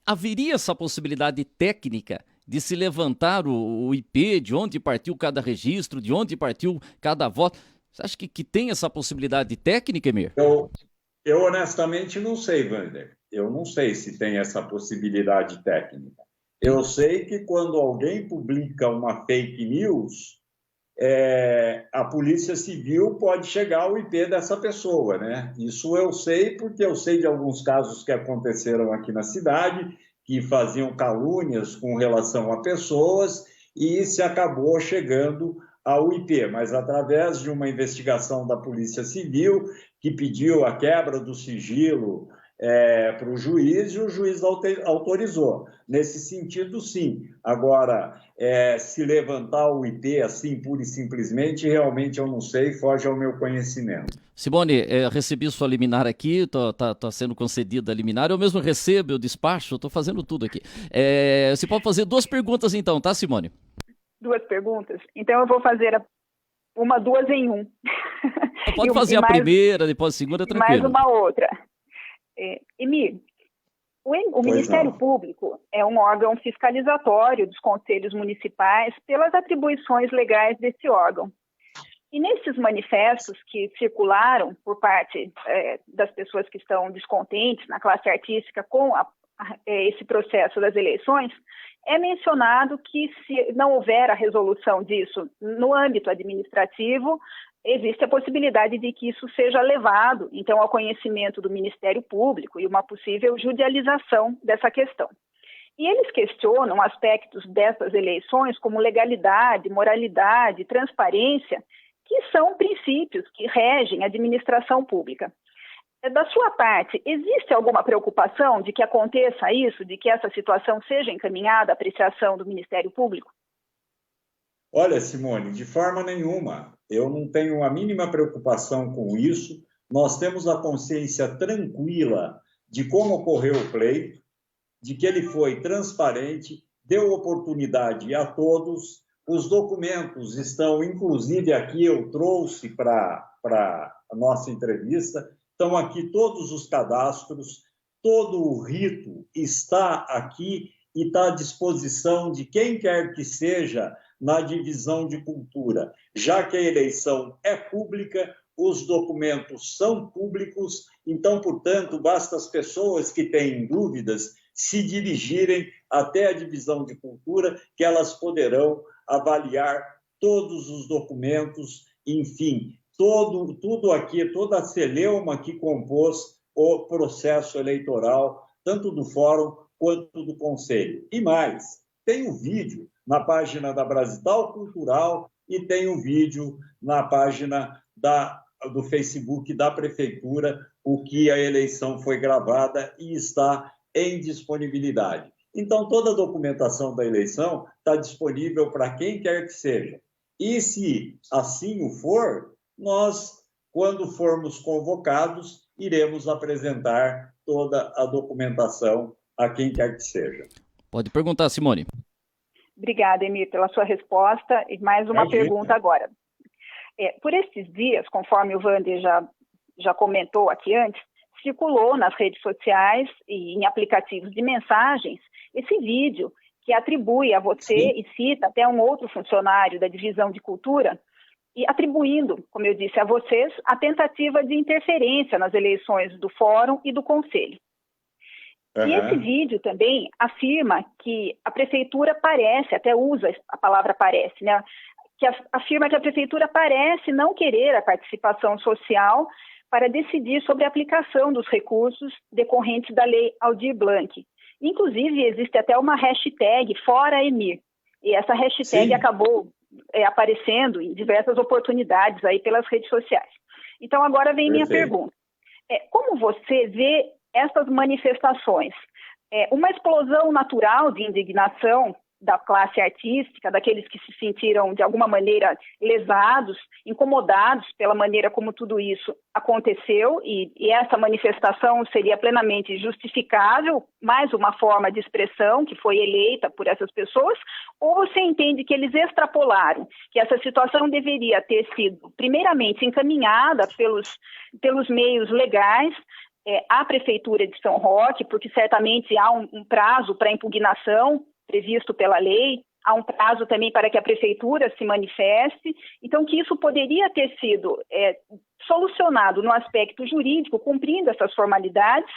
haveria essa possibilidade técnica de se levantar o IP, de onde partiu cada registro, de onde partiu cada voto? Você acha que tem essa possibilidade técnica, Emir? Eu honestamente não sei, Wander. Eu não sei se tem essa possibilidade técnica. Eu sei que quando alguém publica uma fake news, a Polícia Civil pode chegar ao IP dessa pessoa, né? Isso eu sei porque eu sei de alguns casos que aconteceram aqui na cidade, que faziam calúnias com relação a pessoas e se acabou chegando ao IP, mas através de uma investigação da Polícia Civil, que pediu a quebra do sigilo para o juiz, e o juiz autorizou. Nesse sentido, sim. Agora, se levantar o IP assim, pura e simplesmente, realmente eu não sei, foge ao meu conhecimento. Simone, recebi sua liminar aqui, tá sendo concedida a liminar, eu mesmo recebo, eu despacho, estou fazendo tudo aqui. Você pode fazer 2 perguntas então, tá, Simone? 2 perguntas? Então eu vou fazer duas em um. Pode fazer a primeira, depois a segunda, tranquilo. Mais uma outra. Emir, o Ministério Público é um órgão fiscalizatório dos conselhos municipais pelas atribuições legais desse órgão. E nesses manifestos que circularam por parte das pessoas que estão descontentes na classe artística com esse processo das eleições, é mencionado que se não houver a resolução disso no âmbito administrativo, existe a possibilidade de que isso seja levado, então, ao conhecimento do Ministério Público e uma possível judicialização dessa questão. E eles questionam aspectos dessas eleições como legalidade, moralidade, transparência, que são princípios que regem a administração pública. Da sua parte, existe alguma preocupação de que aconteça isso, de que essa situação seja encaminhada à apreciação do Ministério Público? Olha, Simone, de forma nenhuma. Eu não tenho a mínima preocupação com isso. Nós temos a consciência tranquila de como ocorreu o pleito, de que ele foi transparente, deu oportunidade a todos. Os documentos estão, inclusive aqui eu trouxe para a nossa entrevista, estão aqui todos os cadastros, todo o rito está aqui e está à disposição de quem quer que seja na divisão de cultura. Já que a eleição é pública, os documentos são públicos, então, portanto, basta as pessoas que têm dúvidas se dirigirem até a divisão de cultura, que elas poderão avaliar todos os documentos, enfim, tudo aqui, toda a celeuma que compôs o processo eleitoral, tanto do Fórum quanto do Conselho. E mais, tem um vídeo na página da Brasital Cultural e tem um vídeo na página do Facebook da Prefeitura, o que a eleição foi gravada e está em disponibilidade. Então, toda a documentação da eleição está disponível para quem quer que seja. E, se assim o for, nós, quando formos convocados, iremos apresentar toda a documentação a quem quer que seja. Pode perguntar, Simone. Obrigada, Emir, pela sua resposta. E mais uma pergunta agora. Por esses dias, conforme o Wander já comentou aqui antes, circulou nas redes sociais e em aplicativos de mensagens esse vídeo que atribui a você e cita até um outro funcionário da divisão de cultura, e atribuindo, como eu disse a vocês, a tentativa de interferência nas eleições do Fórum e do Conselho. E esse vídeo também afirma que a Prefeitura parece, até usa a palavra parece, né? Que afirma que a Prefeitura parece não querer a participação social para decidir sobre a aplicação dos recursos decorrentes da Lei Aldir Blanc. Inclusive, existe até uma hashtag Fora Emir, e essa hashtag acabou aparecendo em diversas oportunidades aí pelas redes sociais. Então, agora vem minha pergunta. Como você vê essas manifestações? Uma explosão natural de indignação da classe artística, daqueles que se sentiram, de alguma maneira, lesados, incomodados pela maneira como tudo isso aconteceu, e essa manifestação seria plenamente justificável, mais uma forma de expressão que foi eleita por essas pessoas, ou você entende que eles extrapolaram, que essa situação deveria ter sido, primeiramente, encaminhada pelos meios legais à Prefeitura de São Roque, porque certamente há um prazo para impugnação previsto pela lei, há um prazo também para que a Prefeitura se manifeste, então que isso poderia ter sido solucionado no aspecto jurídico, cumprindo essas formalidades,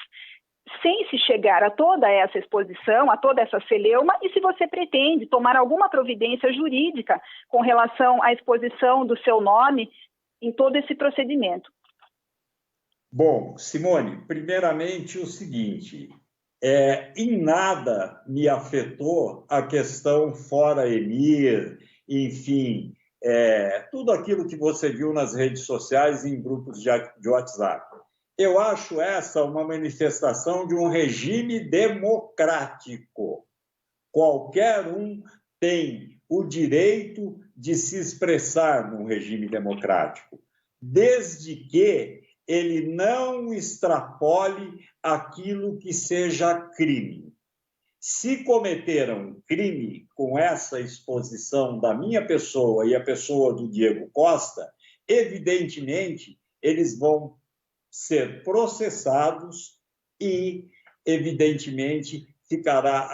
sem se chegar a toda essa exposição, a toda essa celeuma, e se você pretende tomar alguma providência jurídica com relação à exposição do seu nome em todo esse procedimento. Bom, Simone, primeiramente o seguinte, em nada me afetou a questão Fora Emir, enfim, tudo aquilo que você viu nas redes sociais e em grupos de WhatsApp. Eu acho essa uma manifestação de um regime democrático. Qualquer um tem o direito de se expressar num regime democrático, desde que ele não extrapole aquilo que seja crime. Se cometeram crime com essa exposição da minha pessoa e a pessoa do Diego Costa, evidentemente, eles vão ser processados e, evidentemente, ficará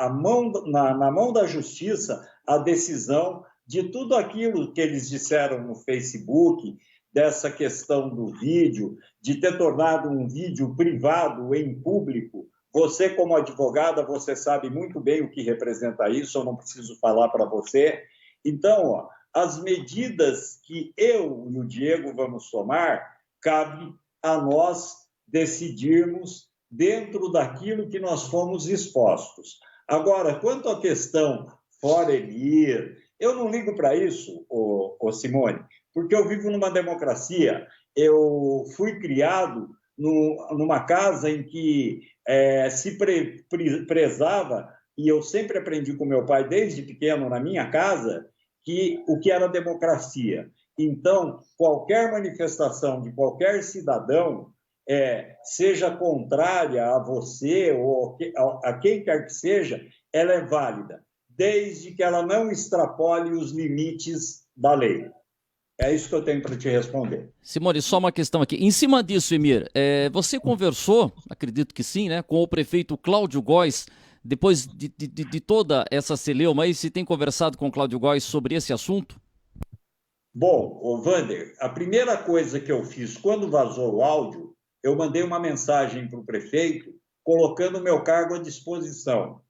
na mão da justiça a decisão de tudo aquilo que eles disseram no Facebook, dessa questão do vídeo, de ter tornado um vídeo privado em público. Você, como advogada, você sabe muito bem o que representa isso, eu não preciso falar para você. Então, as medidas que eu e o Diego vamos tomar, cabe a nós decidirmos dentro daquilo que nós fomos expostos. Agora, quanto à questão Fora Emir, eu não ligo para isso, Simone, porque eu vivo numa democracia. Eu fui criado numa casa em que se prezava, e eu sempre aprendi com meu pai, desde pequeno, na minha casa, o que era democracia. Então, qualquer manifestação de qualquer cidadão, seja contrária a você ou a quem quer que seja, ela é válida, desde que ela não extrapole os limites da lei. É isso que eu tenho para te responder. Simone, só uma questão aqui. Em cima disso, Emir, você conversou, acredito que sim, né, com o prefeito Cláudio Góes, depois de toda essa celeuma aí, se tem conversado com o Cláudio Góes sobre esse assunto? Bom, Wander, a primeira coisa que eu fiz quando vazou o áudio, eu mandei uma mensagem para o prefeito colocando o meu cargo à disposição,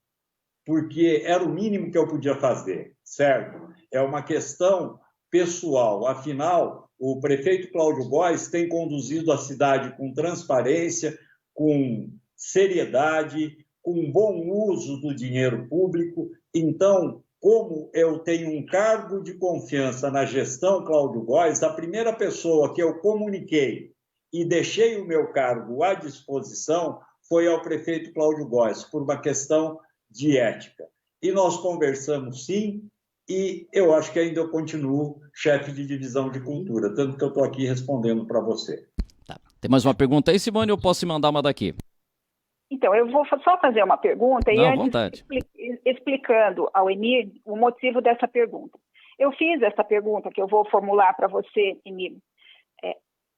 porque era o mínimo que eu podia fazer, certo? É uma questão pessoal. Afinal, o prefeito Cláudio Góes tem conduzido a cidade com transparência, com seriedade, com bom uso do dinheiro público. Então, como eu tenho um cargo de confiança na gestão Cláudio Góes, a primeira pessoa que eu comuniquei e deixei o meu cargo à disposição foi ao prefeito Cláudio Góes, por uma questão de ética. E nós conversamos, sim, e eu acho que ainda eu continuo chefe de divisão de cultura, tanto que eu estou aqui respondendo para você. Tá. Tem mais uma pergunta aí, Simone, ou posso mandar uma daqui? Então, eu vou só fazer uma pergunta e antes explicando ao Emir o motivo dessa pergunta. Eu fiz essa pergunta que eu vou formular para você, Emir,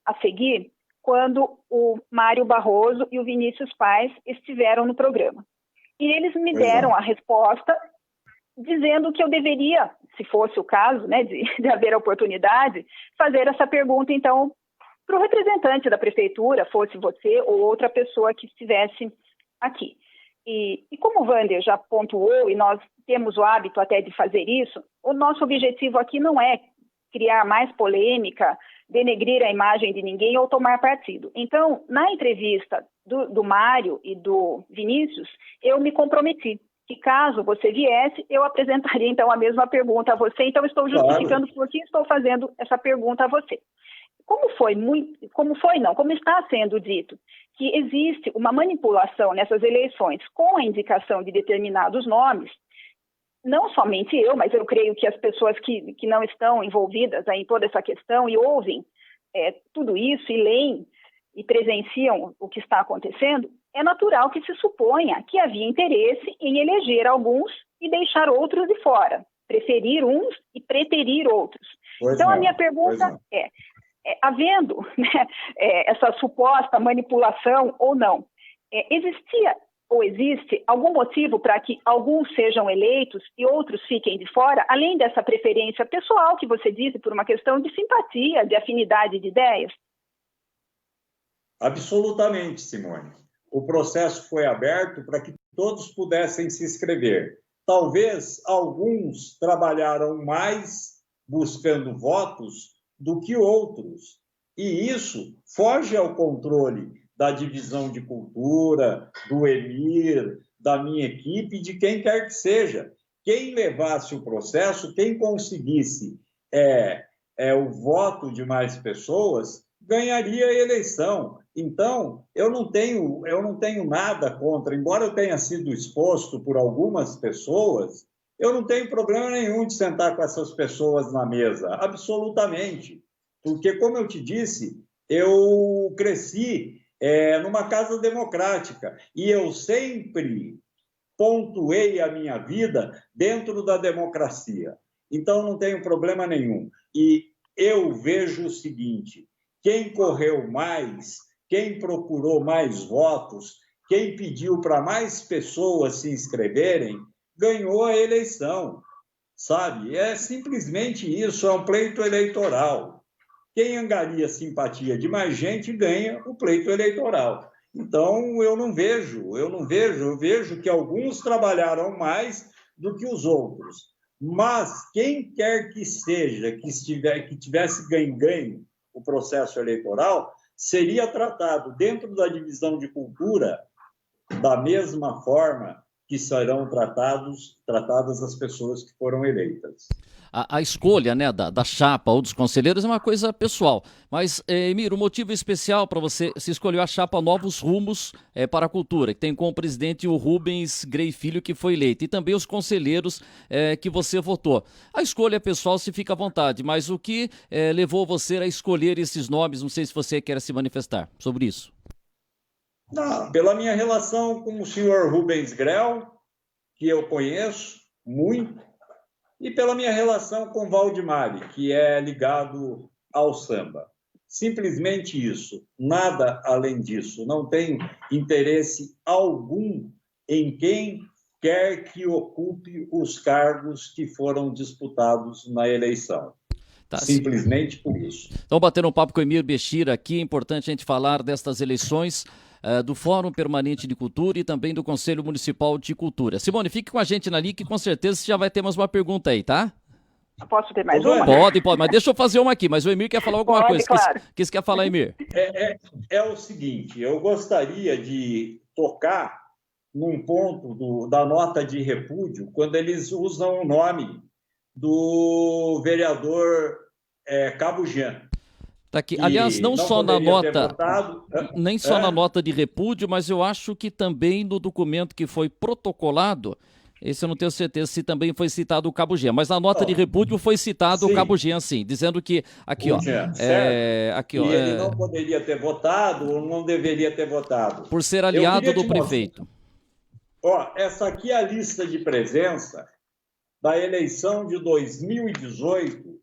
a seguir, quando o Mário Barroso e o Vinícius Paes estiveram no programa. E eles me deram a resposta dizendo que eu deveria, se fosse o caso, né, de haver a oportunidade, fazer essa pergunta, então, para o representante da prefeitura, fosse você ou outra pessoa que estivesse aqui. E como o Wander já pontuou, e nós temos o hábito até de fazer isso, o nosso objetivo aqui não é criar mais polêmica, denegrir a imagem de ninguém ou tomar partido. Então, na entrevista do Mário e do Vinícius, eu me comprometi que caso você viesse, eu apresentaria então a mesma pergunta a você, então estou justificando por que estou fazendo essa pergunta a você. Como está sendo dito que existe uma manipulação nessas eleições com a indicação de determinados nomes, não somente eu, mas eu creio que as pessoas que não estão envolvidas aí em toda essa questão e ouvem tudo isso e leem e presenciam o que está acontecendo, é natural que se suponha que havia interesse em eleger alguns e deixar outros de fora, preferir uns e preterir outros. Então, a minha pergunta havendo essa suposta manipulação ou não, existia ou existe algum motivo para que alguns sejam eleitos e outros fiquem de fora, além dessa preferência pessoal que você disse por uma questão de simpatia, de afinidade de ideias? Absolutamente, Simone. O processo foi aberto para que todos pudessem se inscrever. Talvez alguns trabalharam mais buscando votos do que outros. E isso foge ao controle da divisão de cultura, do Emir, da minha equipe, de quem quer que seja. Quem levasse o processo, quem conseguisse o voto de mais pessoas, ganharia a eleição. Então, eu não tenho nada contra, embora eu tenha sido exposto por algumas pessoas, eu não tenho problema nenhum de sentar com essas pessoas na mesa, absolutamente. Porque, como eu te disse, eu cresci numa casa democrática e eu sempre pontuei a minha vida dentro da democracia. Então, não tenho problema nenhum. E eu vejo o seguinte, quem correu mais, quem procurou mais votos, quem pediu para mais pessoas se inscreverem, ganhou a eleição, sabe? É simplesmente isso, é um pleito eleitoral. Quem angaria simpatia de mais gente ganha o pleito eleitoral. Então, eu vejo que alguns trabalharam mais do que os outros. Mas quem quer que seja, que tivesse ganho o processo eleitoral, seria tratado dentro da divisão de cultura da mesma forma que serão tratadas as pessoas que foram eleitas. A escolha, né, da chapa ou dos conselheiros é uma coisa pessoal, mas, Emir, o motivo especial para você se escolheu a chapa Novos Rumos para a Cultura, que tem como presidente o Rubens Grey Filho, que foi eleito, e também os conselheiros que você votou. A escolha pessoal se fica à vontade, mas o que levou você a escolher esses nomes? Não sei se você quer se manifestar sobre isso. Não, pela minha relação com o senhor Rubens Grell, que eu conheço muito, e pela minha relação com Valdemari, que é ligado ao samba. Simplesmente isso, nada além disso. Não tenho interesse algum em quem quer que ocupe os cargos que foram disputados na eleição. Tá. Simplesmente por isso. Então, batendo um papo com o Emir Beschir aqui, é importante a gente falar destas eleições do Fórum Permanente de Cultura e também do Conselho Municipal de Cultura. Simone, fique com a gente na linha que com certeza você já vai ter mais uma pergunta aí, tá? Posso ter mais uma? Pode, mas deixa eu fazer uma aqui, mas o Emir quer falar alguma Pode, coisa. claro. Que você quer falar, Emir? É o seguinte, eu gostaria de tocar num ponto da nota de repúdio, quando eles usam o nome do vereador Cabo Jean. Tá aqui. Aliás, não só na nota, nem só na nota de repúdio, mas eu acho que também no documento que foi protocolado, esse eu não tenho certeza se também foi citado o Cabo Jean, mas na nota de repúdio foi citado o Cabo Jean, sim, dizendo que aqui, ó, aqui, ó, ele não poderia ter votado ou não deveria ter votado. Por ser aliado do prefeito. Essa aqui é a lista de presença da eleição de 2018.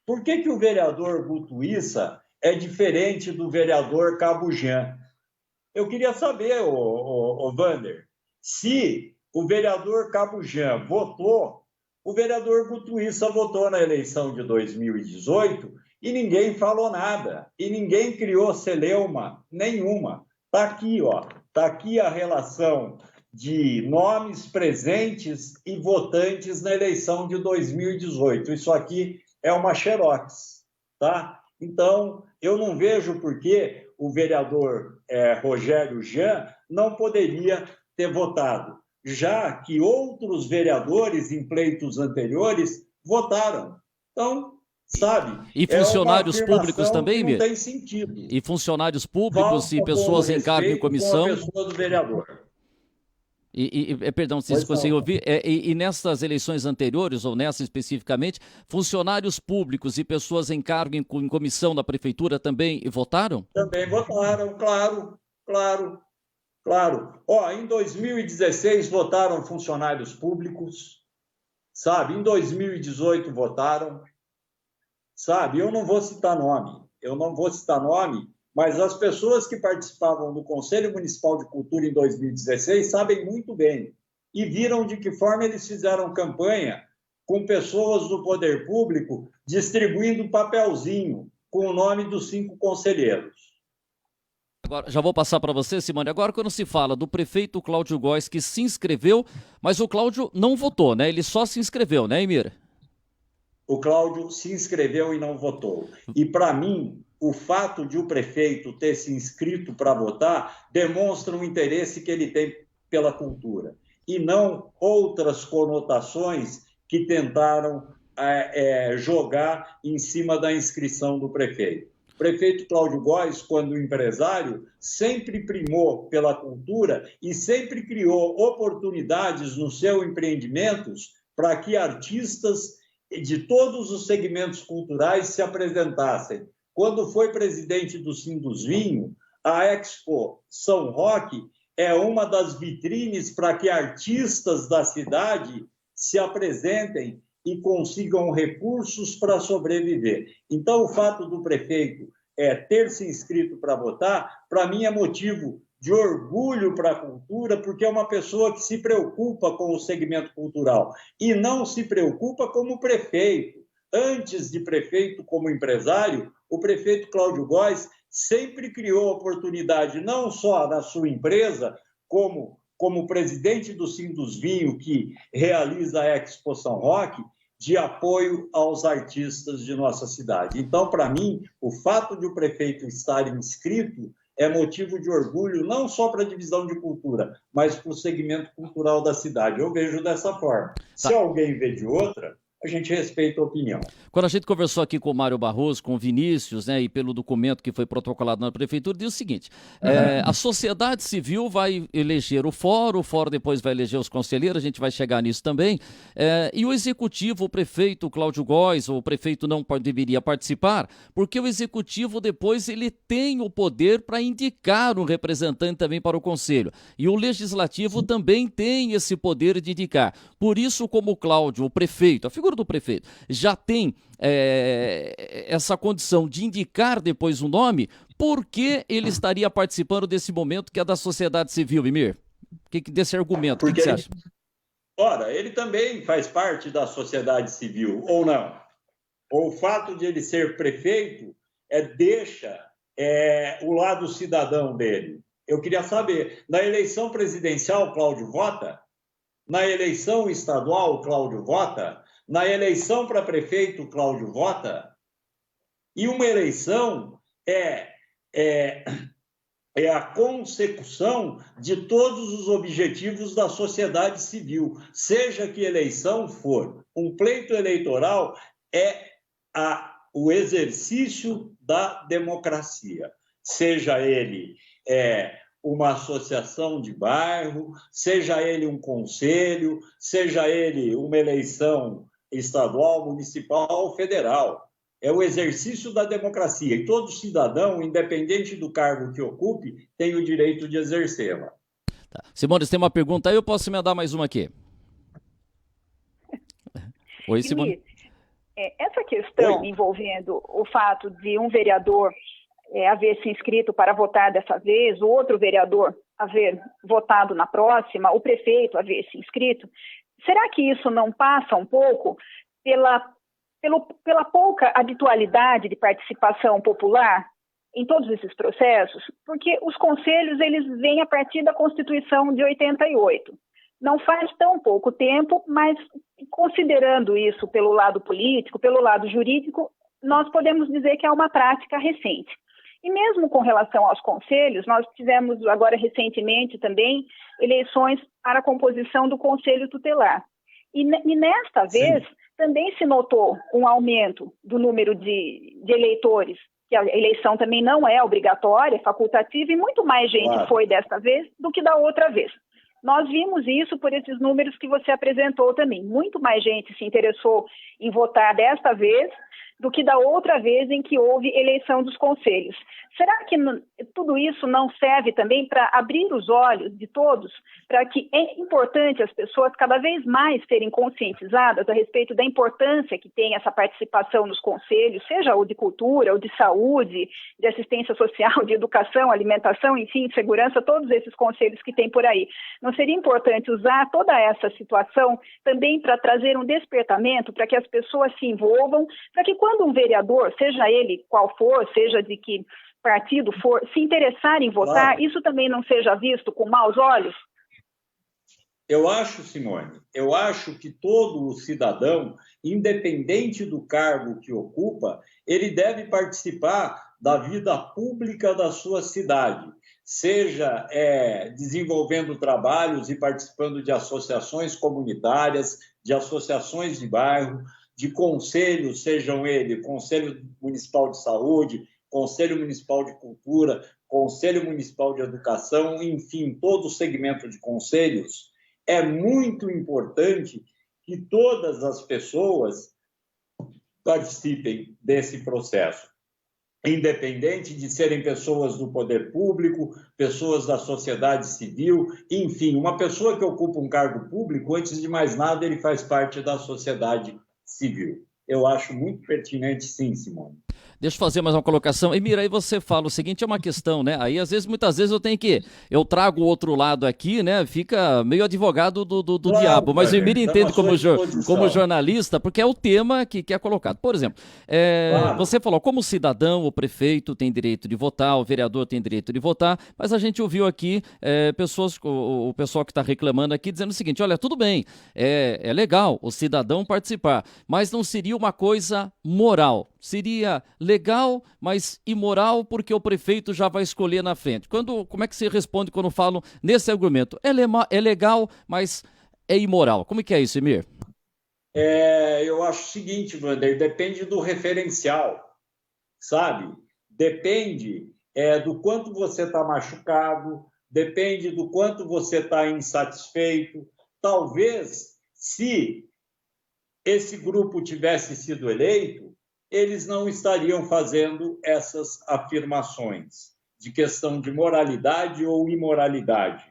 Por que o vereador Butuíssa é diferente do vereador Cabo Jean? Eu queria saber, Wander, se o vereador Cabo Jean votou, o vereador Butuíssa votou na eleição de 2018 e ninguém falou nada, e ninguém criou celeuma nenhuma. Está aqui, está aqui a relação de nomes presentes e votantes na eleição de 2018. Isso aqui é uma xerox, tá? Então, eu não vejo por que o vereador Rogério Jean não poderia ter votado, já que outros vereadores em pleitos anteriores votaram. Então, sabe? E funcionários públicos também, Mir? Não tem sentido. E funcionários públicos e pessoas em cargo em comissão. Com a pessoa do vereador. Perdão, se vocês conseguem ouvir, e nessas eleições anteriores, ou nessa especificamente, funcionários públicos e pessoas em cargo em comissão da prefeitura também votaram? Também votaram, claro. Em 2016 votaram funcionários públicos, sabe? Em 2018 votaram, sabe? Eu não vou citar nome, mas as pessoas que participavam do Conselho Municipal de Cultura em 2016 sabem muito bem e viram de que forma eles fizeram campanha com pessoas do poder público distribuindo papelzinho com o nome dos 5 conselheiros. Agora, já vou passar para você, Simone. Agora, quando se fala do prefeito Cláudio Góes, que se inscreveu, mas o Cláudio não votou, né? Ele só se inscreveu, né, Emir? O Cláudio se inscreveu e não votou. E, para mim, o fato de o prefeito ter se inscrito para votar demonstra o interesse que ele tem pela cultura, e não outras conotações que tentaram jogar em cima da inscrição do prefeito. O prefeito Cláudio Góes, quando empresário, sempre primou pela cultura e sempre criou oportunidades nos seus empreendimentos para que artistas de todos os segmentos culturais se apresentassem. Quando foi presidente do Sindusvinho, a Expo São Roque é uma das vitrines para que artistas da cidade se apresentem e consigam recursos para sobreviver. Então, o fato do prefeito ter se inscrito para votar, para mim é motivo de orgulho para a cultura, porque é uma pessoa que se preocupa com o segmento cultural e não se preocupa como prefeito. Antes de prefeito como empresário, o prefeito Cláudio Góes sempre criou oportunidade, não só na sua empresa, como presidente do Sindusvinho, que realiza a Expo São Roque, de apoio aos artistas de nossa cidade. Então, para mim, o fato de o prefeito estar inscrito é motivo de orgulho, não só para a divisão de cultura, mas para o segmento cultural da cidade. Eu vejo dessa forma. Se alguém vê de outra, a gente respeita a opinião. Quando a gente conversou aqui com o Mário Barroso, com o Vinícius, né, e pelo documento que foi protocolado na prefeitura, diz o seguinte, a sociedade civil vai eleger o fórum depois vai eleger os conselheiros, a gente vai chegar nisso também, e o executivo, o prefeito Cláudio Góes, o prefeito não deveria participar, porque o executivo depois ele tem o poder para indicar um representante também para o conselho, e o legislativo também tem esse poder de indicar. Por isso, como o Cláudio, o prefeito, a figura do prefeito, já tem essa condição de indicar depois o nome, por que ele estaria participando desse momento que é da sociedade civil, Emir? Desse argumento, o que você acha? Ora, ele também faz parte da sociedade civil, ou não? ou o fato de ele ser prefeito deixa o lado cidadão dele. Eu queria saber, na eleição presidencial, Cláudio vota? Na eleição estadual, Cláudio vota? Na eleição para prefeito, Cláudio vota? E uma eleição é a consecução de todos os objetivos da sociedade civil. Seja que eleição for, um pleito eleitoral é o exercício da democracia. Seja ele uma associação de bairro, seja ele um conselho, seja ele uma eleição estadual, municipal ou federal. É o exercício da democracia. E todo cidadão, independente do cargo que ocupe, tem o direito de exercê-la. Tá. Simone, você tem uma pergunta aí? Eu posso emendar mais uma aqui. Oi, Simone. Essa questão envolvendo o fato de um vereador haver se inscrito para votar dessa vez, o outro vereador haver votado na próxima, o prefeito haver se inscrito, será que isso não passa um pouco pela pouca habitualidade de participação popular em todos esses processos? Porque os conselhos, eles vêm a partir da Constituição de 88. Não faz tão pouco tempo, mas considerando isso pelo lado político, pelo lado jurídico, nós podemos dizer que é uma prática recente. E mesmo com relação aos conselhos, nós tivemos agora recentemente também eleições para a composição do Conselho Tutelar. E nesta vez também se notou um aumento do número de eleitores, que a eleição também não é obrigatória, é facultativa, e muito mais gente foi desta vez do que da outra vez. Nós vimos isso por esses números que você apresentou também. Muito mais gente se interessou em votar desta vez do que da outra vez em que houve eleição dos conselhos. Será que tudo isso não serve também para abrir os olhos de todos, para que é importante as pessoas cada vez mais serem conscientizadas a respeito da importância que tem essa participação nos conselhos, seja o de cultura, o de saúde, de assistência social, de educação, alimentação, enfim, segurança, todos esses conselhos que tem por aí. Não seria importante usar toda essa situação também para trazer um despertamento, para que as pessoas se envolvam, para que quando um vereador, seja ele qual for, seja de que partido for, se interessar em votar, isso também não seja visto com maus olhos? Eu acho, Simone, que todo cidadão, independente do cargo que ocupa, ele deve participar da vida pública da sua cidade, seja desenvolvendo trabalhos e participando de associações comunitárias, de associações de bairro, de conselhos, sejam eles Conselho Municipal de Saúde, Conselho Municipal de Cultura, Conselho Municipal de Educação, enfim, todo o segmento de conselhos. É muito importante que todas as pessoas participem desse processo, independente de serem pessoas do poder público, pessoas da sociedade civil, enfim, uma pessoa que ocupa um cargo público, antes de mais nada, ele faz parte da sociedade civil. Eu acho muito pertinente, sim, Simone. Deixa eu fazer mais uma colocação. Emir, aí você fala o seguinte, é uma questão, né? Aí, muitas vezes eu trago o outro lado aqui, né? Fica meio advogado do claro, diabo. Mas o Emir entende como jornalista, porque é o tema que é colocado. Por exemplo, claro. Você falou, como cidadão, o prefeito tem direito de votar, o vereador tem direito de votar, mas a gente ouviu aqui o pessoal que está reclamando aqui, dizendo o seguinte, olha, tudo bem, é legal o cidadão participar, mas não seria uma coisa moral. Seria legal, mas imoral, porque o prefeito já vai escolher na frente. Como é que você responde quando falam nesse argumento? É legal, mas é imoral. Como é que é isso, Emir? Eu acho o seguinte, Wander, depende do referencial, sabe? Depende do quanto você está machucado, depende do quanto você está insatisfeito. Talvez, se esse grupo tivesse sido eleito, eles não estariam fazendo essas afirmações de questão de moralidade ou imoralidade.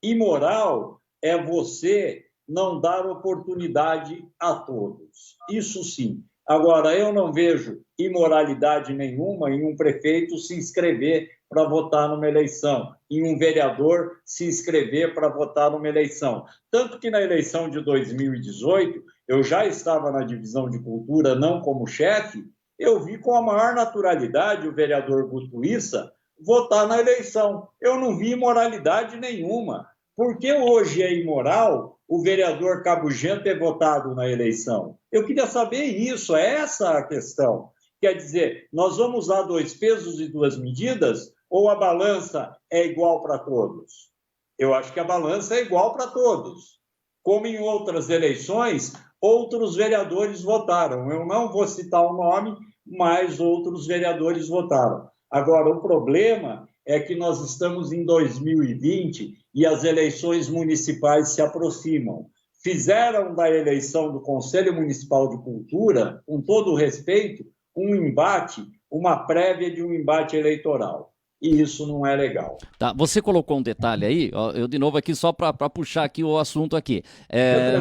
Imoral é você não dar oportunidade a todos. Isso sim. Agora, eu não vejo imoralidade nenhuma em um prefeito se inscrever para votar numa eleição, em um vereador se inscrever para votar numa eleição. Tanto que na eleição de 2018, eu já estava na divisão de cultura, não como chefe, eu vi com a maior naturalidade o vereador Guto Issa votar na eleição. Eu não vi imoralidade nenhuma. Por que hoje é imoral o vereador Cabugento ter votado na eleição? Eu queria saber isso, é essa a questão. Quer dizer, nós vamos usar 2 pesos e 2 medidas ou a balança é igual para todos? Eu acho que a balança é igual para todos. Como em outras eleições, outros vereadores votaram. Eu não vou citar o nome, mas outros vereadores votaram. Agora, o problema é que nós estamos em 2020 e as eleições municipais se aproximam. Fizeram da eleição do Conselho Municipal de Cultura, com todo o respeito, um embate, uma prévia de um embate eleitoral. E isso não é legal. Tá, você colocou um detalhe aí, ó, eu de novo aqui só para puxar aqui o assunto aqui.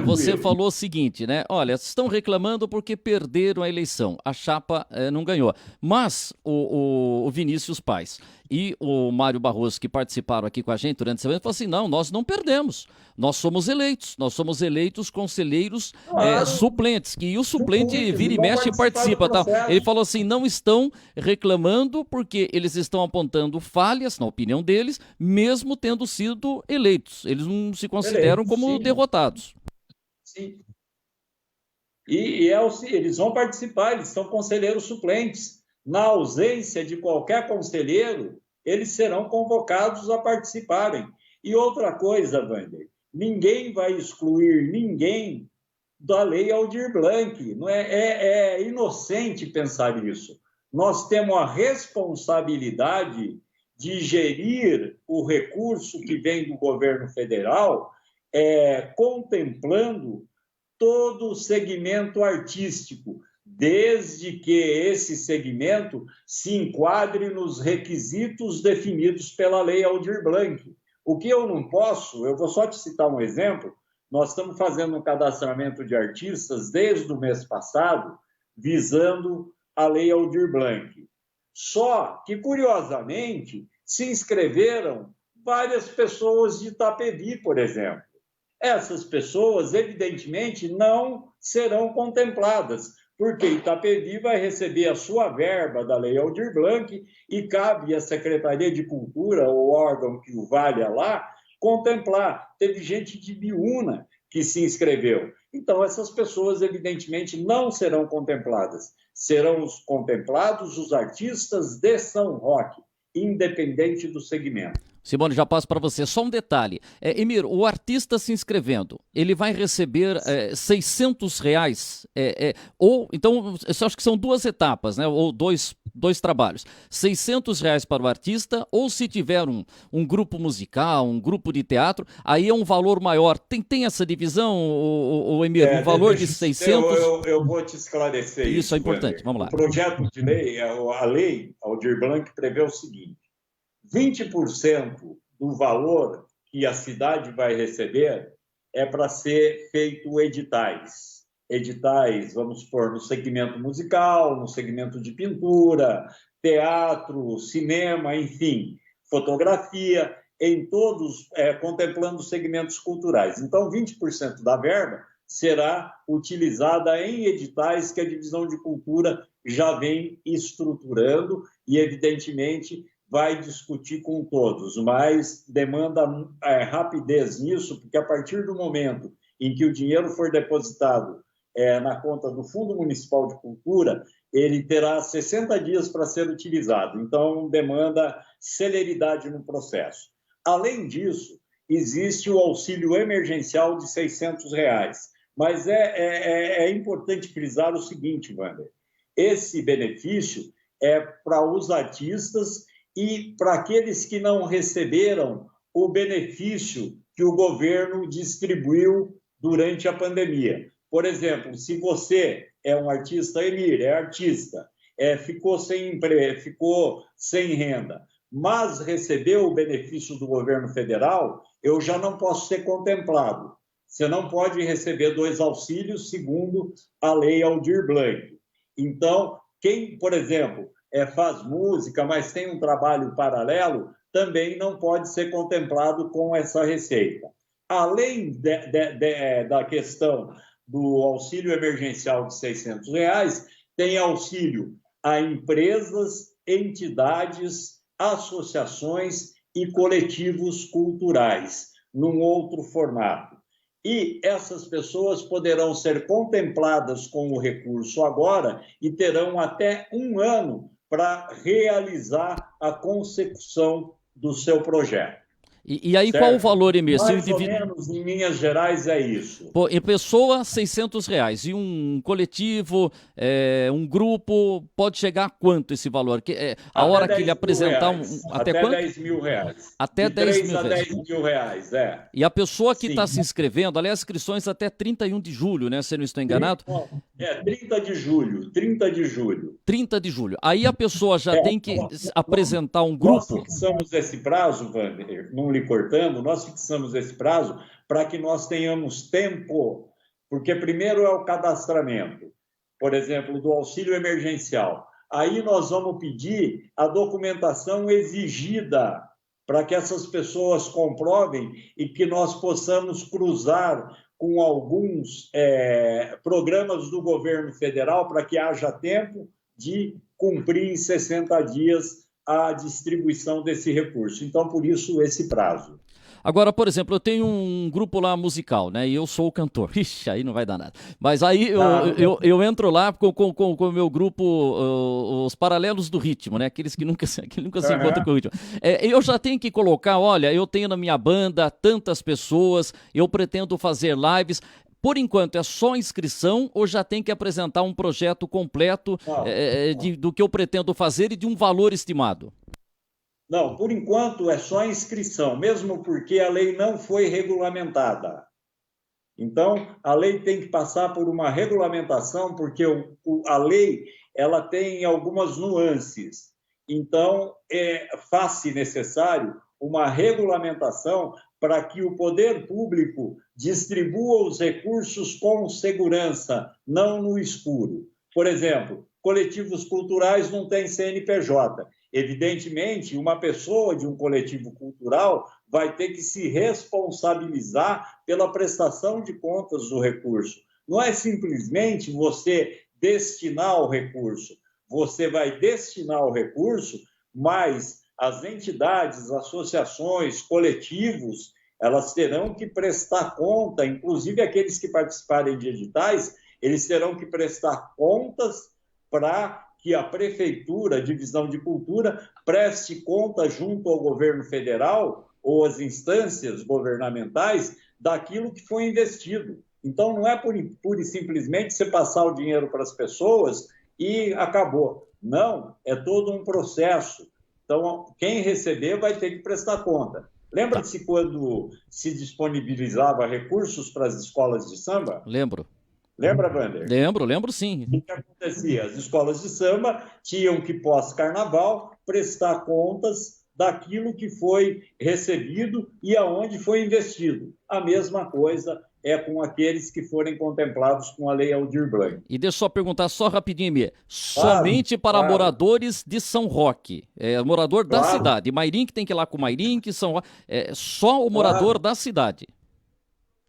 Você falou o seguinte, né? Olha, estão reclamando porque perderam a eleição, a chapa não ganhou. Mas o Vinícius Paes e o Mário Barroso, que participaram aqui com a gente durante a semana, falaram assim, não, nós não perdemos, nós somos eleitos conselheiros suplentes, que o suplente vira e mexe e participa. Tá? Ele falou assim, não estão reclamando porque eles estão apontando falhas, na opinião deles, mesmo tendo sido eleitos. Eles não se consideram como derrotados. Sim. Eles vão participar, eles são conselheiros suplentes. Na ausência de qualquer conselheiro, eles serão convocados a participarem. E outra coisa, Wander, ninguém vai excluir ninguém da Lei Aldir Blanc. Não é inocente pensar isso. Nós temos a responsabilidade de gerir o recurso que vem do governo federal, contemplando todo o segmento artístico, desde que esse segmento se enquadre nos requisitos definidos pela Lei Aldir Blanc. O que eu não posso, eu vou só te citar um exemplo, nós estamos fazendo um cadastramento de artistas desde o mês passado, visando a Lei Aldir Blanc. Só que, curiosamente, se inscreveram várias pessoas de Itapevi, por exemplo. Essas pessoas, evidentemente, não serão contempladas, porque Itapevi vai receber a sua verba da Lei Aldir Blanc e cabe à Secretaria de Cultura, o órgão que o valha lá, contemplar. Teve gente de Biúna que se inscreveu. Então, essas pessoas, evidentemente, não serão contempladas. Serão contemplados os artistas de São Roque, independente do segmento. Simone, já passo para você. Só um detalhe. Emir, o artista se inscrevendo, ele vai receber R$600? Então, eu acho que são 2 etapas, né? Ou dois trabalhos. R$600 para o artista, ou se tiver um grupo musical, um grupo de teatro, aí é um valor maior. Tem essa divisão, o Emir? Um valor de 600? Eu vou te esclarecer isso. Isso é importante. Vamos lá. O projeto de lei, a Lei Aldir Blanc prevê o seguinte: 20% do valor que a cidade vai receber é para ser feito editais. Editais, vamos supor, no segmento musical, no segmento de pintura, teatro, cinema, enfim, fotografia, em todos, contemplando os segmentos culturais. Então, 20% da verba será utilizada em editais que a Divisão de Cultura já vem estruturando e, evidentemente, vai discutir com todos, mas demanda rapidez nisso, porque a partir do momento em que o dinheiro for depositado na conta do Fundo Municipal de Cultura, ele terá 60 dias para ser utilizado. Então, demanda celeridade no processo. Além disso, existe o auxílio emergencial de R$600. Mas é importante frisar o seguinte, Wander, esse benefício é para os artistas e para aqueles que não receberam o benefício que o governo distribuiu durante a pandemia. Por exemplo, se você é um artista, Emir, artista, ficou sem emprego, ficou sem renda, mas recebeu o benefício do governo federal, eu já não posso ser contemplado. Você não pode receber 2 auxílios segundo a Lei Aldir Blanc. Então, quem, por exemplo, faz música, mas tem um trabalho paralelo, também não pode ser contemplado com essa receita. Além da questão do auxílio emergencial de R$600, tem auxílio a empresas, entidades, associações e coletivos culturais, num outro formato. E essas pessoas poderão ser contempladas com o recurso agora e terão até 1 ano para realizar a consecução do seu projeto. E aí, certo? qual o valor, Emê? Mais ou menos, em linhas gerais, é isso. Pô, em pessoa, R$600. E um coletivo, um grupo, pode chegar a quanto esse valor? A hora que ele apresentar... Até quanto? R$10.000. Até de R$10.000. a R$10.000, é. E a pessoa que está se inscrevendo, aliás, as inscrições até 31 de julho, né? Se eu não estou enganado. 30 de julho. 30 de julho. 30 de julho. Aí a pessoa já tem que apresentar um grupo. Nós fixamos esse prazo, Wander, não lhe cortando, nós fixamos esse prazo para que nós tenhamos tempo, porque primeiro é o cadastramento, por exemplo, do auxílio emergencial. Aí nós vamos pedir a documentação exigida para que essas pessoas comprovem e que nós possamos cruzar com alguns programas do governo federal para que haja tempo de cumprir em 60 dias a distribuição desse recurso. Então, por isso, esse prazo. Agora, por exemplo, eu tenho um grupo lá musical, né? E eu sou o cantor. Ixi, aí não vai dar nada. Mas aí eu entro lá com o meu grupo, os Paralelos do Ritmo, né? Aqueles que nunca se encontram com o ritmo. Eu já tenho que colocar, olha, eu tenho na minha banda tantas pessoas, eu pretendo fazer lives. Por enquanto, é só inscrição ou já tem que apresentar um projeto completo do que eu pretendo fazer e de um valor estimado? Não, por enquanto é só inscrição, mesmo porque a lei não foi regulamentada. Então, a lei tem que passar por uma regulamentação, porque a lei ela tem algumas nuances. Então, faz-se necessário uma regulamentação para que o poder público distribua os recursos com segurança, não no escuro. Por exemplo, coletivos culturais não têm CNPJ. Evidentemente, uma pessoa de um coletivo cultural vai ter que se responsabilizar pela prestação de contas do recurso. Não é simplesmente você destinar o recurso. Você vai destinar o recurso, mas as entidades, associações, coletivos, elas terão que prestar conta, inclusive aqueles que participarem de editais, eles terão que prestar contas para que a Prefeitura, a Divisão de Cultura, preste conta junto ao governo federal ou às instâncias governamentais daquilo que foi investido. Então, não é pura e simplesmente você passar o dinheiro para as pessoas e acabou. Não, é todo um processo. Então, quem receber vai ter que prestar conta. Lembra-se quando se disponibilizava recursos para as escolas de samba? Lembro. Lembra, Wander? Lembro sim. O que acontecia? As escolas de samba tinham que, pós-carnaval, prestar contas daquilo que foi recebido e aonde foi investido. A mesma coisa é com aqueles que forem contemplados com a Lei Aldir Blanc. E deixa eu só perguntar só rapidinho, Mê. Somente para moradores de São Roque, morador da cidade. Mairink tem que ir lá com Mairink, São Roque, só o morador da cidade.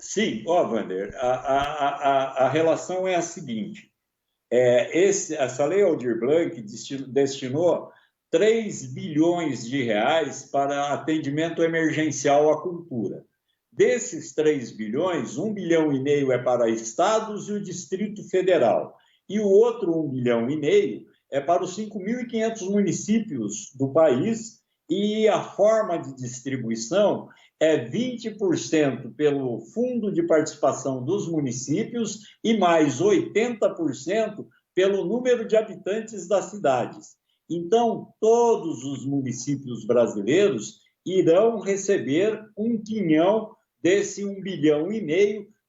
Sim, Wander, a relação é a seguinte. Essa Lei Aldir Blanc destinou 3 bilhões de reais para atendimento emergencial à cultura. Desses 3 bilhões, 1,5 bilhão é para estados e o Distrito Federal. E o outro 1,5 bilhão é para os 5.500 municípios do país, e a forma de distribuição é 20% pelo Fundo de Participação dos Municípios e mais 80% pelo número de habitantes das cidades. Então, todos os municípios brasileiros irão receber 1 quinhão desse 1,5 bilhão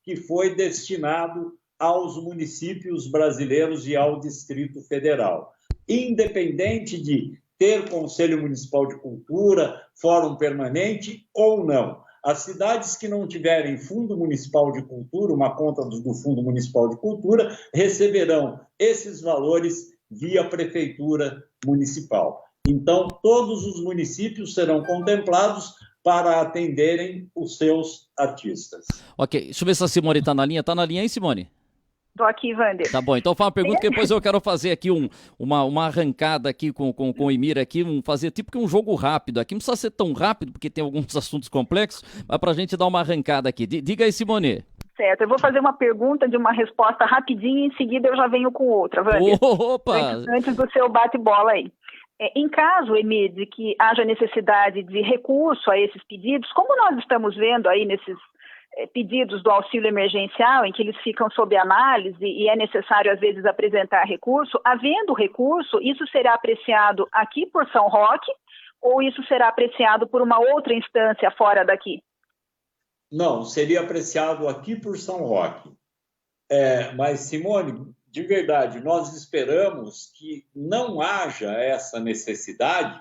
que foi destinado aos municípios brasileiros e ao Distrito Federal. Independente de ter Conselho Municipal de Cultura, Fórum Permanente ou não. As cidades que não tiverem Fundo Municipal de Cultura, uma conta do Fundo Municipal de Cultura, receberão esses valores via Prefeitura Municipal. Então, todos os municípios serão contemplados para atenderem os seus artistas. Ok, deixa eu ver se a Simone está na linha. Está na linha, hein, Simone? Estou aqui, Wander. Tá bom, então fala uma pergunta que depois eu quero fazer aqui uma arrancada aqui com o Emir aqui, fazer tipo que um jogo rápido aqui. Não precisa ser tão rápido, porque tem alguns assuntos complexos, mas para a gente dar uma arrancada aqui. Diga aí, Simone. Certo, eu vou fazer uma pergunta de uma resposta rapidinho e em seguida eu já venho com outra, Wander. Opa! Antes do seu bate-bola aí. Em caso, Emir, de que haja necessidade de recurso a esses pedidos, como nós estamos vendo aí nesses pedidos do auxílio emergencial, em que eles ficam sob análise e é necessário, às vezes, apresentar recurso, havendo recurso, isso será apreciado aqui por São Roque ou isso será apreciado por uma outra instância fora daqui? Não, seria apreciado aqui por São Roque. Mas, Simone, de verdade, nós esperamos que não haja essa necessidade,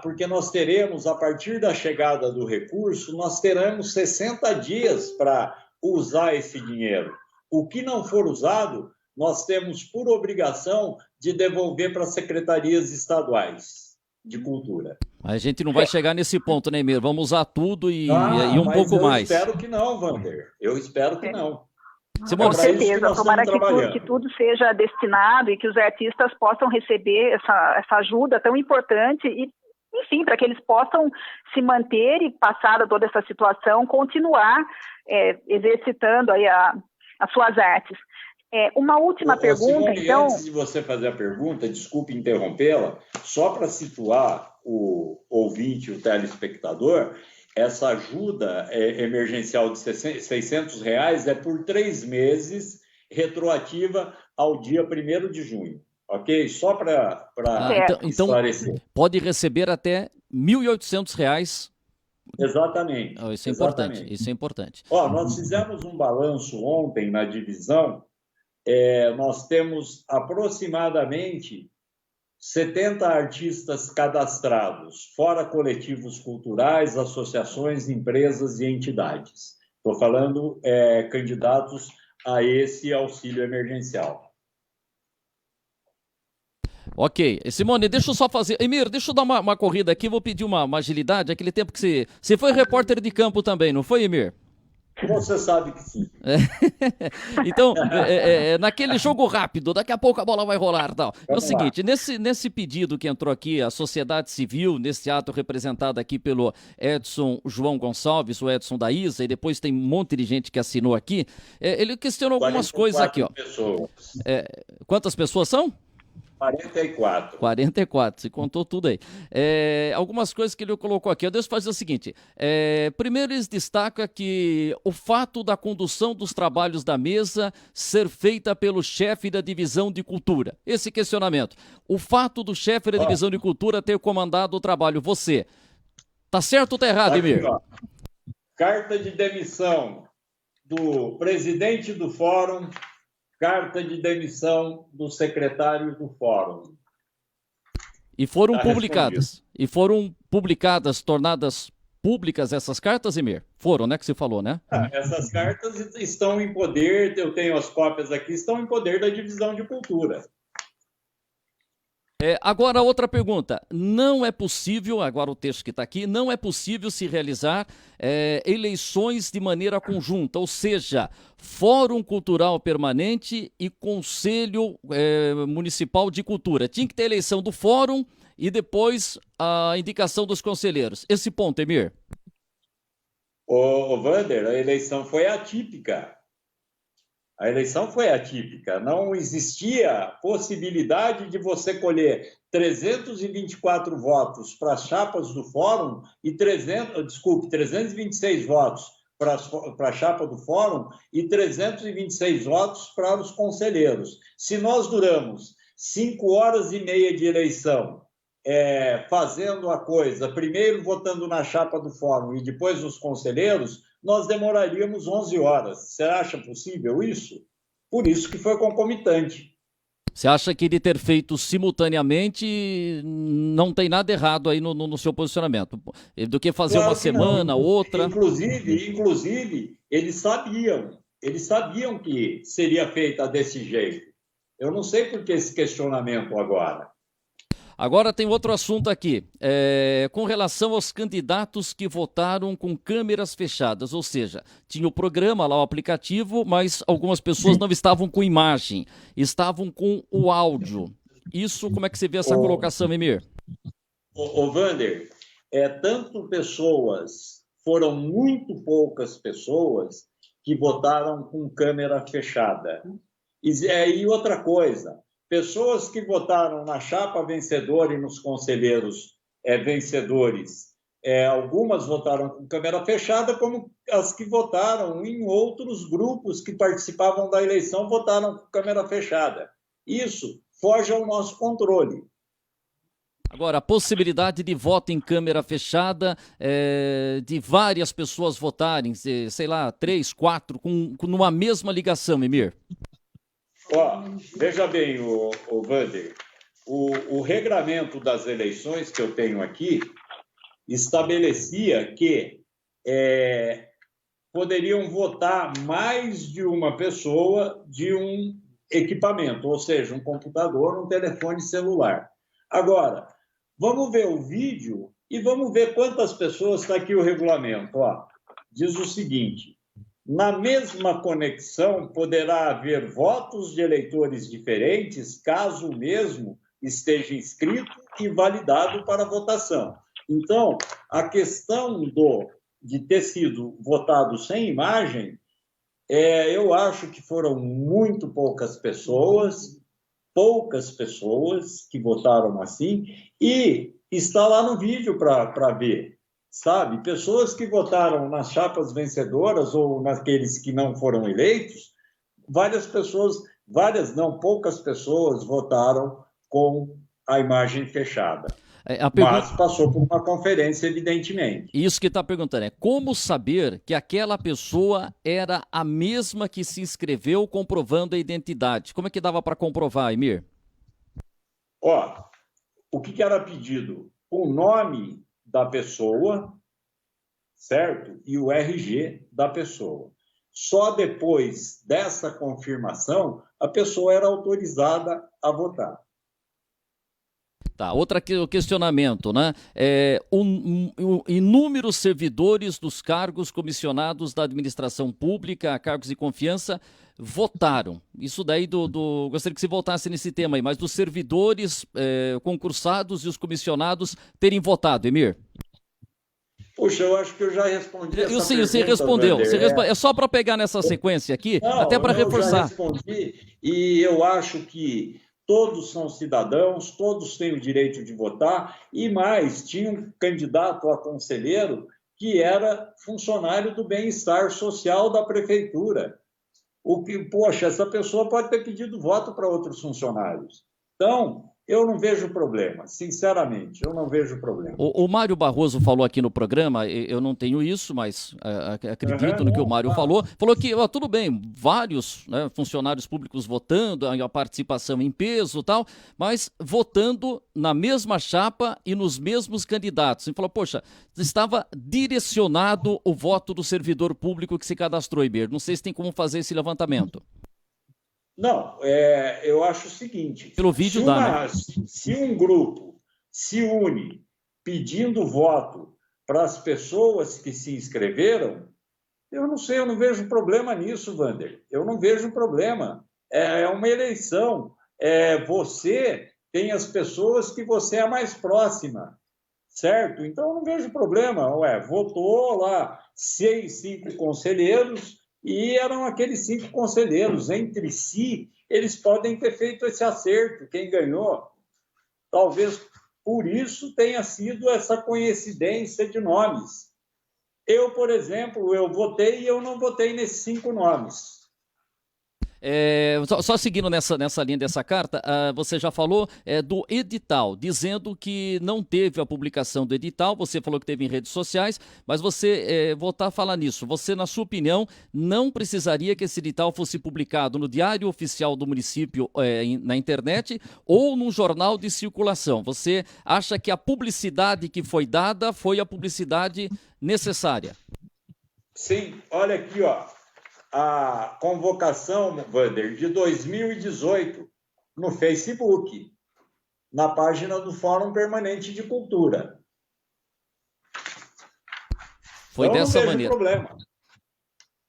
porque nós teremos, a partir da chegada do recurso, nós teremos 60 dias para usar esse dinheiro. O que não for usado, nós temos por obrigação de devolver para as secretarias estaduais de cultura. A gente não vai chegar nesse ponto, né, Emir? Vamos usar tudo e um pouco mais. Eu espero que não, Wander. Eu espero que não. Com certeza, tomara que tudo seja destinado e que os artistas possam receber essa ajuda tão importante e, enfim, para que eles possam se manter e, passada toda essa situação, continuar exercitando aí as suas artes. Uma última pergunta, Simone, então... Antes de você fazer a pergunta, desculpe interrompê-la, só para situar o ouvinte, o telespectador, essa ajuda emergencial de R$600 é por 3 meses, retroativa ao dia 1º de junho, ok? Só para esclarecer. Então, pode receber até R$1.800. Exatamente. Isso é importante, isso é importante. Nós fizemos um balanço ontem na divisão, nós temos aproximadamente 70 artistas cadastrados, fora coletivos culturais, associações, empresas e entidades. Estou falando candidatos a esse auxílio emergencial. Ok. Simone, deixa eu só fazer... Emir, deixa eu dar uma corrida aqui, vou pedir uma agilidade. Aquele tempo que você foi repórter de campo também, não foi, Emir? Você sabe que sim. Então, naquele jogo rápido, daqui a pouco a bola vai rolar. Tal. É o seguinte, nesse pedido que entrou aqui, a sociedade civil, nesse ato representado aqui pelo Edson João Gonçalves, o Edson da ISA, e depois tem um monte de gente que assinou aqui, ele questionou algumas coisas aqui. Pessoas. Quantas pessoas são? 44, você contou tudo aí. Algumas coisas que ele colocou aqui. Eu devo fazer o seguinte. Primeiro, eles destacam que o fato da condução dos trabalhos da mesa ser feita pelo chefe da divisão de cultura. Esse questionamento. O fato do chefe da divisão de cultura ter comandado o trabalho. Você, tá certo ou tá errado, Emir? Carta de demissão do presidente do fórum, carta de demissão do secretário do fórum. E foram publicadas. E foram publicadas, tornadas públicas essas cartas, Emir? Foram, né, que você falou, né? Essas cartas estão em poder, eu tenho as cópias aqui, estão em poder da divisão de cultura. Agora, outra pergunta. Não é possível, agora o texto que está aqui, não é possível se realizar eleições de maneira conjunta, ou seja, Fórum Cultural Permanente e Conselho Municipal de Cultura. Tinha que ter eleição do Fórum e depois a indicação dos conselheiros. Esse ponto, Emir? Wander, a eleição foi atípica. Não existia possibilidade de você colher 324 votos para as chapas do fórum e 326 votos para a chapa do fórum e 326 votos para os conselheiros. Se nós duramos 5 horas e meia de eleição fazendo a coisa, primeiro votando na chapa do fórum e depois nos conselheiros, nós demoraríamos 11 horas. Você acha possível isso? Por isso que foi concomitante. Você acha que ele ter feito simultaneamente não tem nada errado aí no seu posicionamento? Do que fazer Claro uma que semana, não. outra? Inclusive, eles sabiam que seria feita desse jeito. Eu não sei por que esse questionamento agora. Agora tem outro assunto aqui, com relação aos candidatos que votaram com câmeras fechadas, ou seja, tinha o programa lá, o aplicativo, mas algumas pessoas não estavam com imagem, estavam com o áudio. Isso, como é que você vê essa colocação, Emir? Ô Vander, foram muito poucas pessoas que votaram com câmera fechada. E outra coisa, pessoas que votaram na chapa vencedora e nos conselheiros vencedores, algumas votaram com câmera fechada, como as que votaram em outros grupos que participavam da eleição votaram com câmera fechada. Isso foge ao nosso controle. Agora, a possibilidade de voto em câmera fechada, de várias pessoas votarem, sei lá, 3, 4, numa mesma ligação, Emir? Veja bem, o Vander, o regramento das eleições que eu tenho aqui estabelecia que poderiam votar mais de uma pessoa de um equipamento, ou seja, um computador, um telefone celular. Agora, vamos ver o vídeo e vamos ver quantas pessoas, está aqui o regulamento. Diz o seguinte: na mesma conexão poderá haver votos de eleitores diferentes, caso o mesmo esteja inscrito e validado para votação. Então, a questão de ter sido votado sem imagem, eu acho que foram muito poucas pessoas que votaram assim, e está lá no vídeo para ver, sabe? Pessoas que votaram nas chapas vencedoras ou naqueles que não foram eleitos, poucas pessoas votaram com a imagem fechada. Mas passou por uma conferência, evidentemente. Isso que está perguntando é como saber que aquela pessoa era a mesma que se inscreveu comprovando a identidade? Como é que dava para comprovar, Emir? O que era pedido? O nome da pessoa, certo? E o RG da pessoa. Só depois dessa confirmação, a pessoa era autorizada a votar. Tá, outro questionamento, né? Inúmeros servidores dos cargos comissionados da administração pública, cargos de confiança, votaram. Isso daí gostaria que você voltasse nesse tema aí, mas dos servidores concursados e os comissionados terem votado, Emir? Puxa, eu acho que eu já respondi essa pergunta. Você respondeu. É só para pegar nessa sequência aqui, até para reforçar. Eu já respondi, e eu acho que todos são cidadãos, todos têm o direito de votar, e mais, tinha um candidato a conselheiro que era funcionário do bem-estar social da prefeitura. Essa pessoa pode ter pedido voto para outros funcionários. Então, eu não vejo problema, sinceramente, eu não vejo problema. O Mário Barroso falou aqui no programa, eu não tenho isso, mas acredito no que o Mário falou que, tudo bem, vários funcionários públicos votando, a participação em peso e tal, mas votando na mesma chapa e nos mesmos candidatos. Ele falou, poxa, estava direcionado o voto do servidor público que se cadastrou, Iber. Não sei se tem como fazer esse levantamento. Não, eu acho o seguinte... Pelo vídeo se um grupo se une pedindo voto para as pessoas que se inscreveram, eu não sei, eu não vejo problema nisso, Vander. Eu não vejo problema. É uma eleição. Você tem as pessoas que você é mais próxima, certo? Então, eu não vejo problema. Votou lá 5 conselheiros... E eram aqueles 5 conselheiros. Entre si, eles podem ter feito esse acerto, quem ganhou. Talvez por isso tenha sido essa coincidência de nomes. Eu, por exemplo, eu votei e eu não votei nesses 5 nomes. Só seguindo nessa linha dessa carta, você já falou do edital, dizendo que não teve a publicação do edital, você falou que teve em redes sociais, mas você voltar a falar nisso. Você, na sua opinião, não precisaria que esse edital fosse publicado no Diário Oficial do município, na internet, ou num jornal de circulação. Você acha que a publicidade que foi dada foi a publicidade necessária? Sim, olha aqui, ó. A convocação, Wander, de 2018 no Facebook, na página do Fórum Permanente de Cultura. Foi então, dessa não vejo maneira. Problema.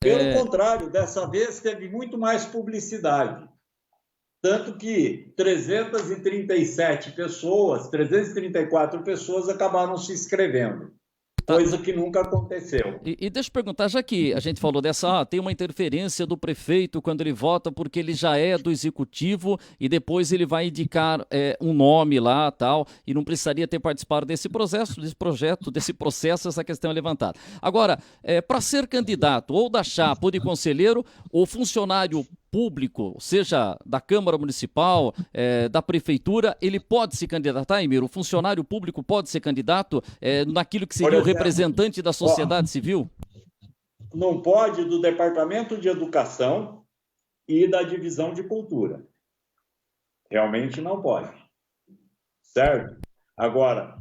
Pelo contrário, dessa vez teve muito mais publicidade. Tanto que 334 pessoas acabaram se inscrevendo. Coisa que nunca aconteceu. E deixa eu perguntar, já que a gente falou tem uma interferência do prefeito quando ele vota, porque ele já é do executivo e depois ele vai indicar um nome lá, tal, e não precisaria ter participado desse processo, essa questão é levantada. Agora, para ser candidato ou da chapa ou de conselheiro, ou funcionário público, seja da Câmara Municipal, da Prefeitura, ele pode se candidatar, Emir? O funcionário público pode ser candidato naquilo que seria o representante da sociedade civil? Não pode do Departamento de Educação e da Divisão de Cultura. Realmente não pode. Certo? Agora,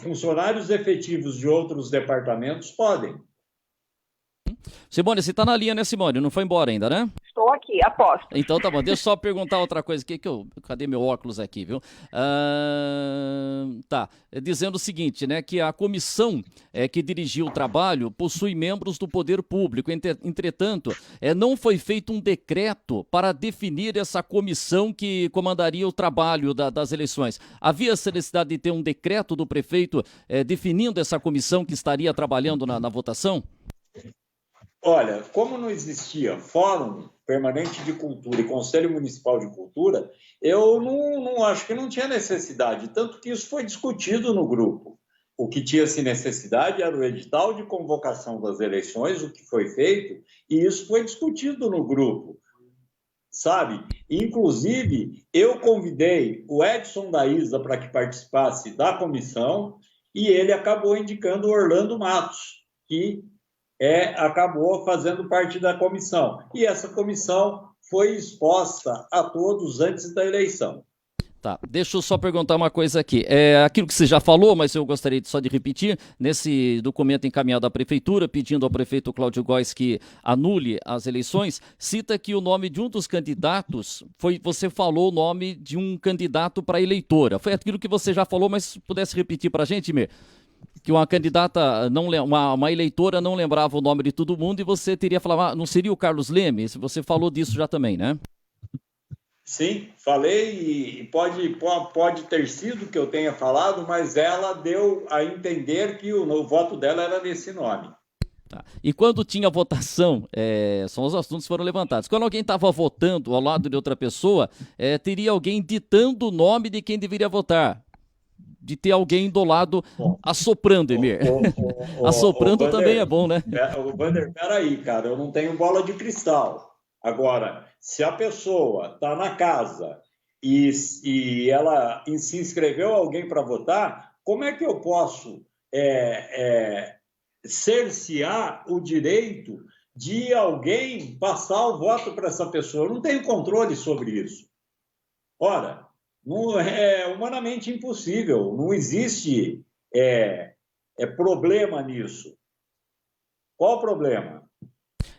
funcionários efetivos de outros departamentos podem. Simone, você está na linha, né, Simone? Não foi embora ainda, né? Estou aqui, aposto. Então tá bom, deixa eu só perguntar outra coisa aqui, cadê meu óculos aqui, viu? Dizendo o seguinte, né, que a comissão que dirigiu o trabalho possui membros do poder público, entretanto, não foi feito um decreto para definir essa comissão que comandaria o trabalho das eleições. Havia essa necessidade de ter um decreto do prefeito definindo essa comissão que estaria trabalhando na votação? Olha, como não existia Fórum Permanente de Cultura e Conselho Municipal de Cultura, eu não acho que não tinha necessidade, tanto que isso foi discutido no grupo. O que tinha-se necessidade era o edital de convocação das eleições, o que foi feito, e isso foi discutido no grupo, sabe? Inclusive, eu convidei o Edson da Isa para que participasse da comissão e ele acabou indicando o Orlando Matos, que acabou fazendo parte da comissão. E essa comissão foi exposta a todos antes da eleição. Tá, deixa eu só perguntar uma coisa aqui. Aquilo que você já falou, mas eu gostaria só de repetir, nesse documento encaminhado à Prefeitura, pedindo ao prefeito Cláudio Góes que anule as eleições, cita que o nome de um dos candidatos, você falou o nome de um candidato para eleitora. Foi aquilo que você já falou, mas se pudesse repetir para a gente, Mir? Que uma candidata, uma eleitora não lembrava o nome de todo mundo e você teria falado, não seria o Carlos Leme? Você falou disso já também, né? Sim, falei e pode ter sido que eu tenha falado, mas ela deu a entender que o voto dela era nesse nome. Tá. E quando tinha votação, são os assuntos que foram levantados. Quando alguém estava votando ao lado de outra pessoa, teria alguém ditando o nome de quem deveria votar. De ter alguém do lado assoprando, Emir. Assoprando também é bom, né? Wander, peraí, cara, eu não tenho bola de cristal. Agora, se a pessoa está na casa e ela se inscreveu alguém para votar, como é que eu posso cercear o direito de alguém passar o voto para essa pessoa? Eu não tenho controle sobre isso. Ora, não é humanamente impossível, não existe problema nisso. Qual o problema?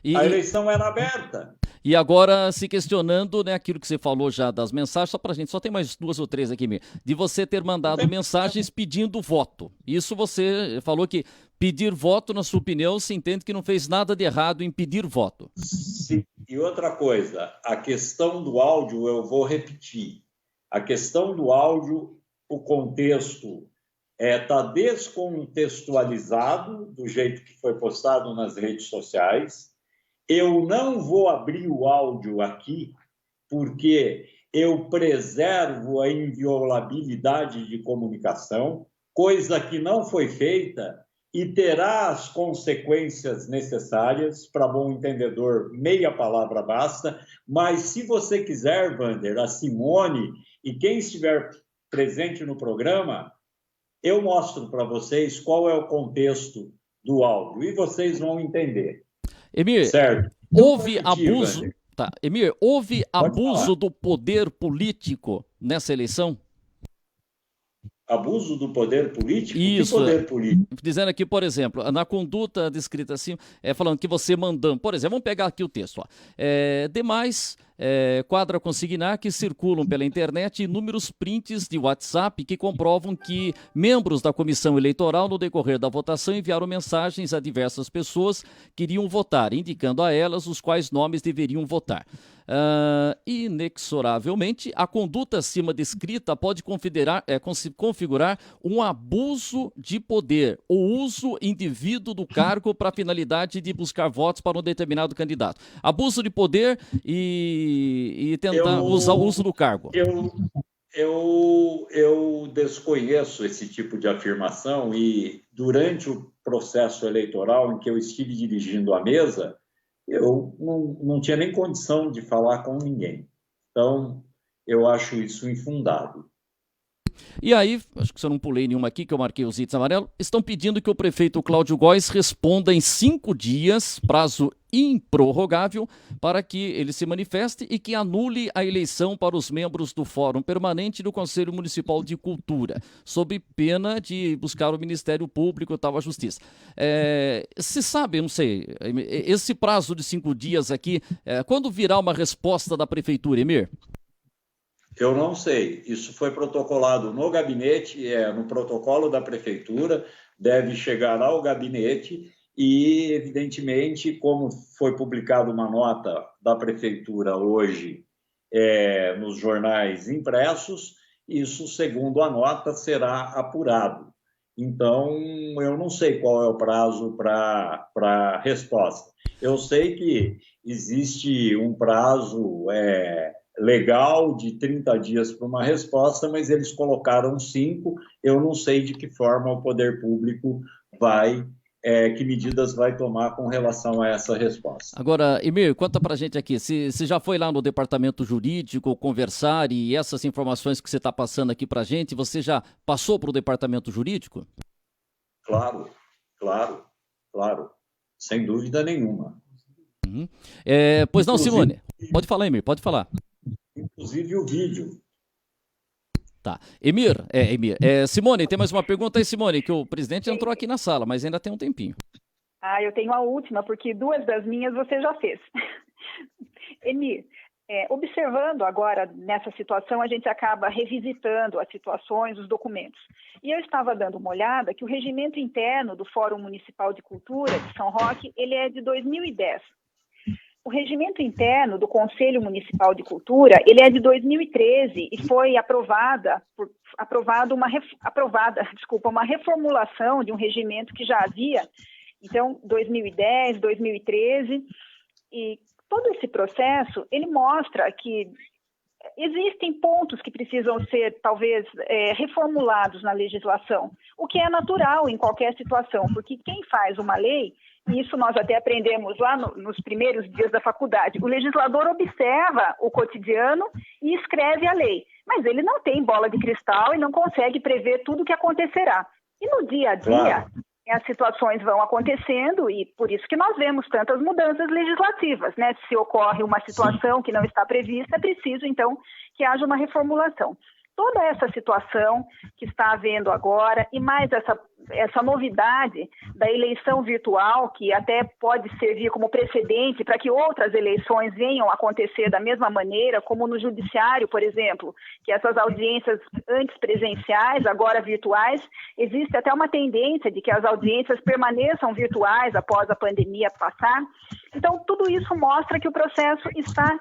A eleição era aberta. E agora se questionando, né, aquilo que você falou já das mensagens, só tem mais 2 ou 3 aqui mesmo, de você ter mandado mensagens pedindo voto. Isso você falou que pedir voto, na sua opinião, se entende que não fez nada de errado em pedir voto. Sim. E outra coisa, a questão do áudio, eu vou repetir. A questão do áudio, o contexto está descontextualizado do jeito que foi postado nas redes sociais. Eu não vou abrir o áudio aqui, porque eu preservo a inviolabilidade de comunicação, coisa que não foi feita e terá as consequências necessárias. Para bom entendedor, meia palavra basta, mas se você quiser, Wander, a Simone e quem estiver presente no programa, eu mostro para vocês qual é o contexto do áudio e vocês vão entender. Emir, certo? Houve abuso... Wander. Tá. Emir, houve Pode abuso falar. do poder político nessa eleição? Abuso do poder político? Isso. Que poder político? Dizendo aqui, por exemplo, na conduta descrita assim, falando que você mandando, por exemplo, vamos pegar aqui o texto, ó. Demais, quadra consignar que circulam pela internet inúmeros prints de WhatsApp que comprovam que membros da comissão eleitoral, no decorrer da votação, enviaram mensagens a diversas pessoas que iriam votar, indicando a elas os quais nomes deveriam votar. Inexoravelmente, a conduta acima descrita pode configurar um abuso de poder, o uso indevido do cargo para a finalidade de buscar votos para um determinado candidato. Abuso de poder e tentar usar o uso do cargo. Eu desconheço esse tipo de afirmação e durante o processo eleitoral em que eu estive dirigindo a mesa, eu não tinha nem condição de falar com ninguém. Então, eu acho isso infundado. E aí, acho que se eu não pulei nenhuma aqui, que eu marquei os itens amarelos, estão pedindo que o prefeito Cláudio Góes responda em 5 dias, prazo improrrogável, para que ele se manifeste e que anule a eleição para os membros do Fórum Permanente do Conselho Municipal de Cultura, sob pena de buscar o Ministério Público e tal, a Justiça. Se sabe, não sei, esse prazo de 5 dias aqui, quando virá uma resposta da Prefeitura, Emir? Eu não sei. Isso foi protocolado no gabinete, no protocolo da Prefeitura, deve chegar ao gabinete e, evidentemente, como foi publicada uma nota da Prefeitura hoje nos jornais impressos, isso, segundo a nota, será apurado. Então, eu não sei qual é o prazo para resposta. Eu sei que existe um prazo legal de 30 dias para uma resposta, mas eles colocaram 5. Eu não sei de que forma o poder público que medidas vai tomar com relação a essa resposta. Agora, Emir, conta pra gente aqui, se já foi lá no departamento jurídico conversar e essas informações que você está passando aqui pra gente, você já passou para o departamento jurídico? Claro. Sem dúvida nenhuma. Uhum. Pois não, Simone? Pode falar, Emir, pode falar. Inclusive o vídeo. Tá. Emir. Simone, tem mais uma pergunta aí, Simone, que o presidente entrou aqui na sala, mas ainda tem um tempinho. Eu tenho a última, porque 2 das minhas você já fez. Emir, observando agora nessa situação, a gente acaba revisitando as situações, os documentos. E eu estava dando uma olhada que o regimento interno do Fórum Municipal de Cultura de São Roque, ele é de 2010. O regimento interno do Conselho Municipal de Cultura, ele é de 2013 e foi aprovada uma reformulação de um regimento que já havia, então, 2010, 2013, e todo esse processo, ele mostra que existem pontos que precisam ser, talvez, reformulados na legislação, o que é natural em qualquer situação, porque quem faz uma lei, isso nós até aprendemos lá nos primeiros dias da faculdade, o legislador observa o cotidiano e escreve a lei, mas ele não tem bola de cristal e não consegue prever tudo o que acontecerá. E no dia a dia, claro, as situações vão acontecendo e por isso que nós vemos tantas mudanças legislativas, né? Se ocorre uma situação que não está prevista, é preciso, então, que haja uma reformulação. Toda essa situação que está havendo agora e mais essa novidade da eleição virtual, que até pode servir como precedente para que outras eleições venham a acontecer da mesma maneira, como no judiciário, por exemplo, que essas audiências antes presenciais, agora virtuais, existe até uma tendência de que as audiências permaneçam virtuais após a pandemia passar. Então, tudo isso mostra que o processo está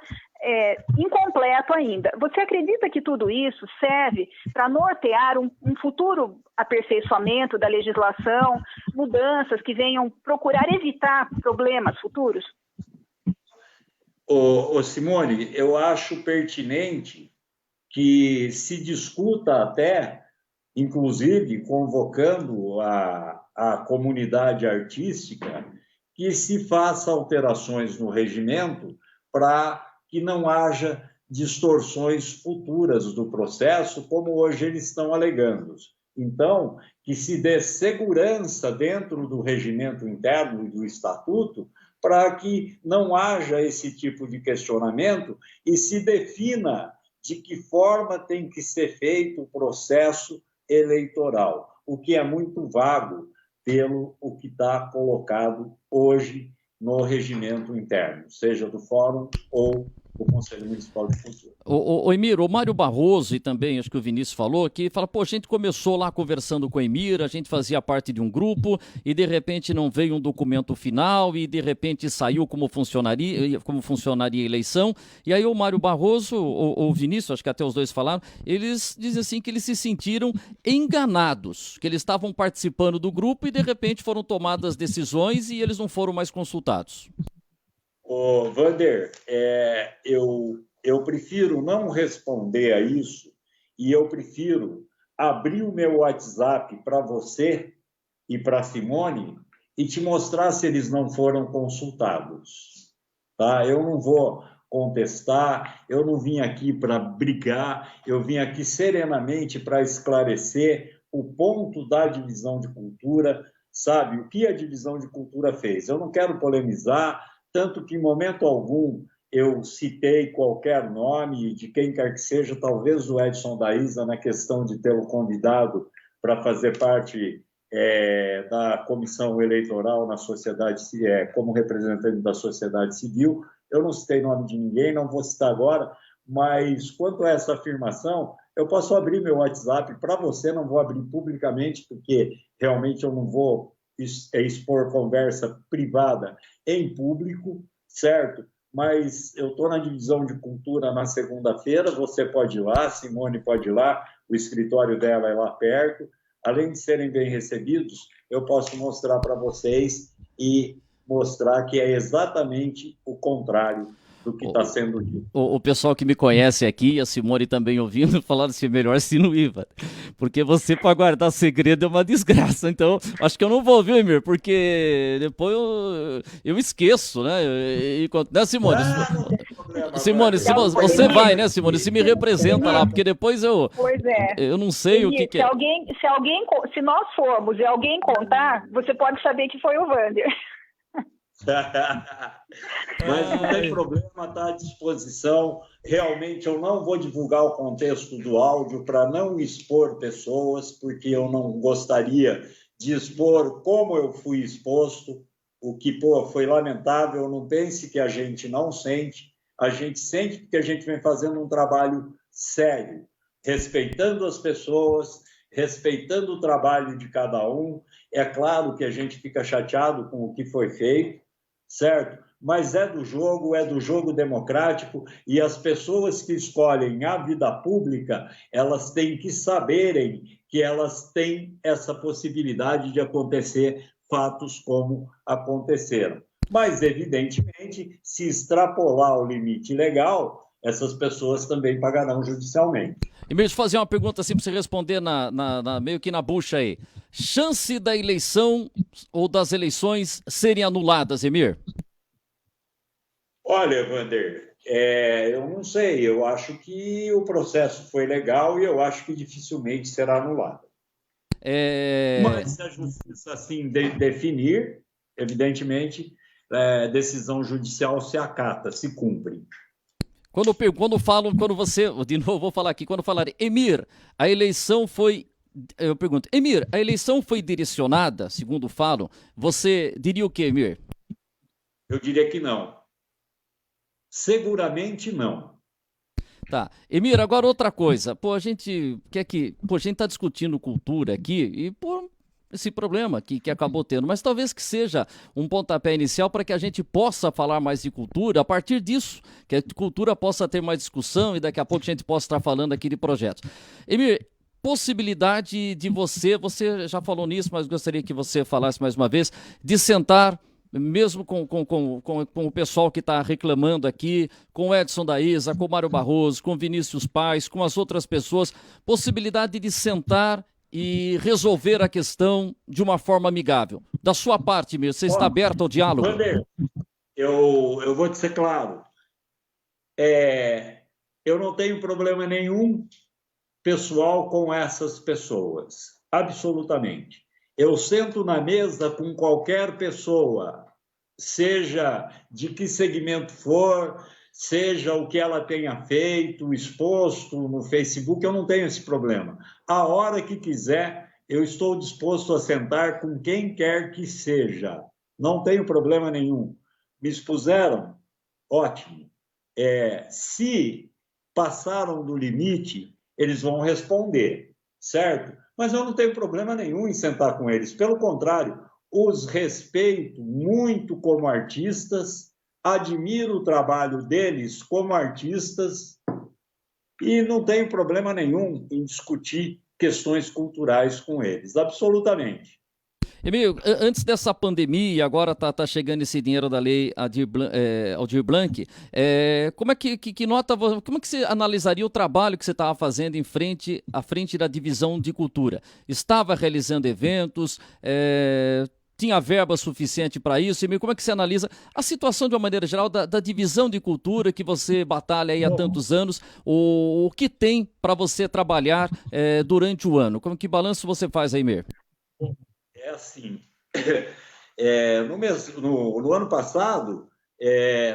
incompleto ainda. Você acredita que tudo isso serve para nortear um futuro aperfeiçoamento da legislação, mudanças que venham procurar evitar problemas futuros? Simone, eu acho pertinente que se discuta até, inclusive, convocando à comunidade artística que se faça alterações no regimento para que não haja distorções futuras do processo, como hoje eles estão alegando. Então, que se dê segurança dentro do regimento interno e do estatuto para que não haja esse tipo de questionamento e se defina de que forma tem que ser feito o processo eleitoral, o que é muito vago pelo o que está colocado hoje no regimento interno, seja do Fórum ou do Conselho Municipal de Cultura. O Emir, o Mário Barroso e também, acho que o Vinícius falou, que fala, pô, a gente começou lá conversando com o Emir, a gente fazia parte de um grupo e de repente não veio um documento final e de repente saiu como funcionaria a eleição. E aí o Mário Barroso, o Vinícius, acho que até os dois falaram, eles dizem assim que eles se sentiram enganados, que eles estavam participando do grupo e de repente foram tomadas decisões e eles não foram mais consultados. Ô, Vander, eu prefiro não responder a isso e eu prefiro abrir o meu WhatsApp para você e para a Simone e te mostrar se eles não foram consultados. Tá? Eu não vou contestar, eu não vim aqui para brigar, eu vim aqui serenamente para esclarecer o ponto da divisão de cultura, sabe? O que a divisão de cultura fez. Eu não quero polemizar, tanto que em momento algum eu citei qualquer nome de quem quer que seja, talvez o Edson da Isa, na questão de tê-lo convidado para fazer parte da comissão eleitoral na sociedade, como representante da sociedade civil. Eu não citei nome de ninguém, não vou citar agora, mas quanto a essa afirmação, eu posso abrir meu WhatsApp para você, não vou abrir publicamente, porque realmente eu não vou expor conversa privada em público, certo? Mas eu estou na divisão de cultura na segunda-feira, você pode ir lá, Simone pode ir lá, o escritório dela é lá perto. Além de serem bem recebidos, eu posso mostrar para vocês e mostrar que é exatamente o contrário do que está sendo dito. O pessoal que me conhece aqui, a Simone também ouvindo, falaram assim, melhor se não ir, porque você para guardar segredo é uma desgraça, então acho que eu não vou, viu, Emir, porque depois eu esqueço, né, né, Simone? Não tem problema, Simone, você vai, né, Simone, se me representa lá, porque depois Pois é. Eu não sei o que é. Se nós formos e alguém contar, você pode saber que foi o Vander. Mas não tem problema, está à disposição. Realmente eu não vou divulgar o contexto do áudio para não expor pessoas, porque eu não gostaria de expor como eu fui exposto, o que foi lamentável. Não pense que a gente não sente, a gente sente porque a gente vem fazendo um trabalho sério, respeitando as pessoas, respeitando o trabalho de cada um. É claro que a gente fica chateado com o que foi feito, certo? Mas é do jogo democrático, e as pessoas que escolhem a vida pública, elas têm que saberem que elas têm essa possibilidade de acontecer fatos como aconteceram. Mas, evidentemente, se extrapolar o limite legal, essas pessoas também pagarão judicialmente. E mesmo fazer uma pergunta assim para você responder meio que na bucha aí. Chance da eleição ou das eleições serem anuladas, Emir? Olha, Vander, eu não sei. Eu acho que o processo foi legal e eu acho que dificilmente será anulado. Mas se a justiça assim definir, evidentemente, decisão judicial se acata, se cumpre. Quando você, de novo vou falar aqui, quando falar, Emir, a eleição foi, eu pergunto, Emir, a eleição foi direcionada, segundo falam, você diria o quê, Emir? Eu diria que não. Seguramente não. Tá. Emir, agora outra coisa, a gente tá discutindo cultura aqui e, esse problema que acabou tendo, mas talvez que seja um pontapé inicial para que a gente possa falar mais de cultura, a partir disso, que a cultura possa ter mais discussão e daqui a pouco a gente possa estar falando aqui de projetos. Emir, possibilidade de você já falou nisso, mas gostaria que você falasse mais uma vez, de sentar, mesmo com o pessoal que está reclamando aqui, com o Edson da Isa, com o Mário Barroso, com o Vinícius Paes, com as outras pessoas, possibilidade de sentar e resolver a questão de uma forma amigável? Da sua parte, Emir, você está aberto ao diálogo? Wander, eu vou te ser claro. Eu não tenho problema nenhum pessoal com essas pessoas, absolutamente. Eu sento na mesa com qualquer pessoa, seja de que segmento for, seja o que ela tenha feito, exposto no Facebook, eu não tenho esse problema. A hora que quiser, eu estou disposto a sentar com quem quer que seja. Não tenho problema nenhum. Me expuseram? Ótimo. Se passaram do limite, eles vão responder, certo? Mas eu não tenho problema nenhum em sentar com eles. Pelo contrário, os respeito muito como artistas, admiro o trabalho deles como artistas e não tenho problema nenhum em discutir questões culturais com eles, absolutamente. Emílio, antes dessa pandemia, agora tá chegando esse dinheiro da lei Aldir Blanc, como é que nota, como é que você analisaria o trabalho que você estava fazendo à frente da divisão de cultura? Estava realizando eventos, tinha verba suficiente para isso? Emílio, como é que você analisa a situação de uma maneira geral da divisão de cultura que você batalha aí há tantos anos? O que tem para você trabalhar durante o ano? Que balanço você faz aí, Emílio? É assim, no ano passado,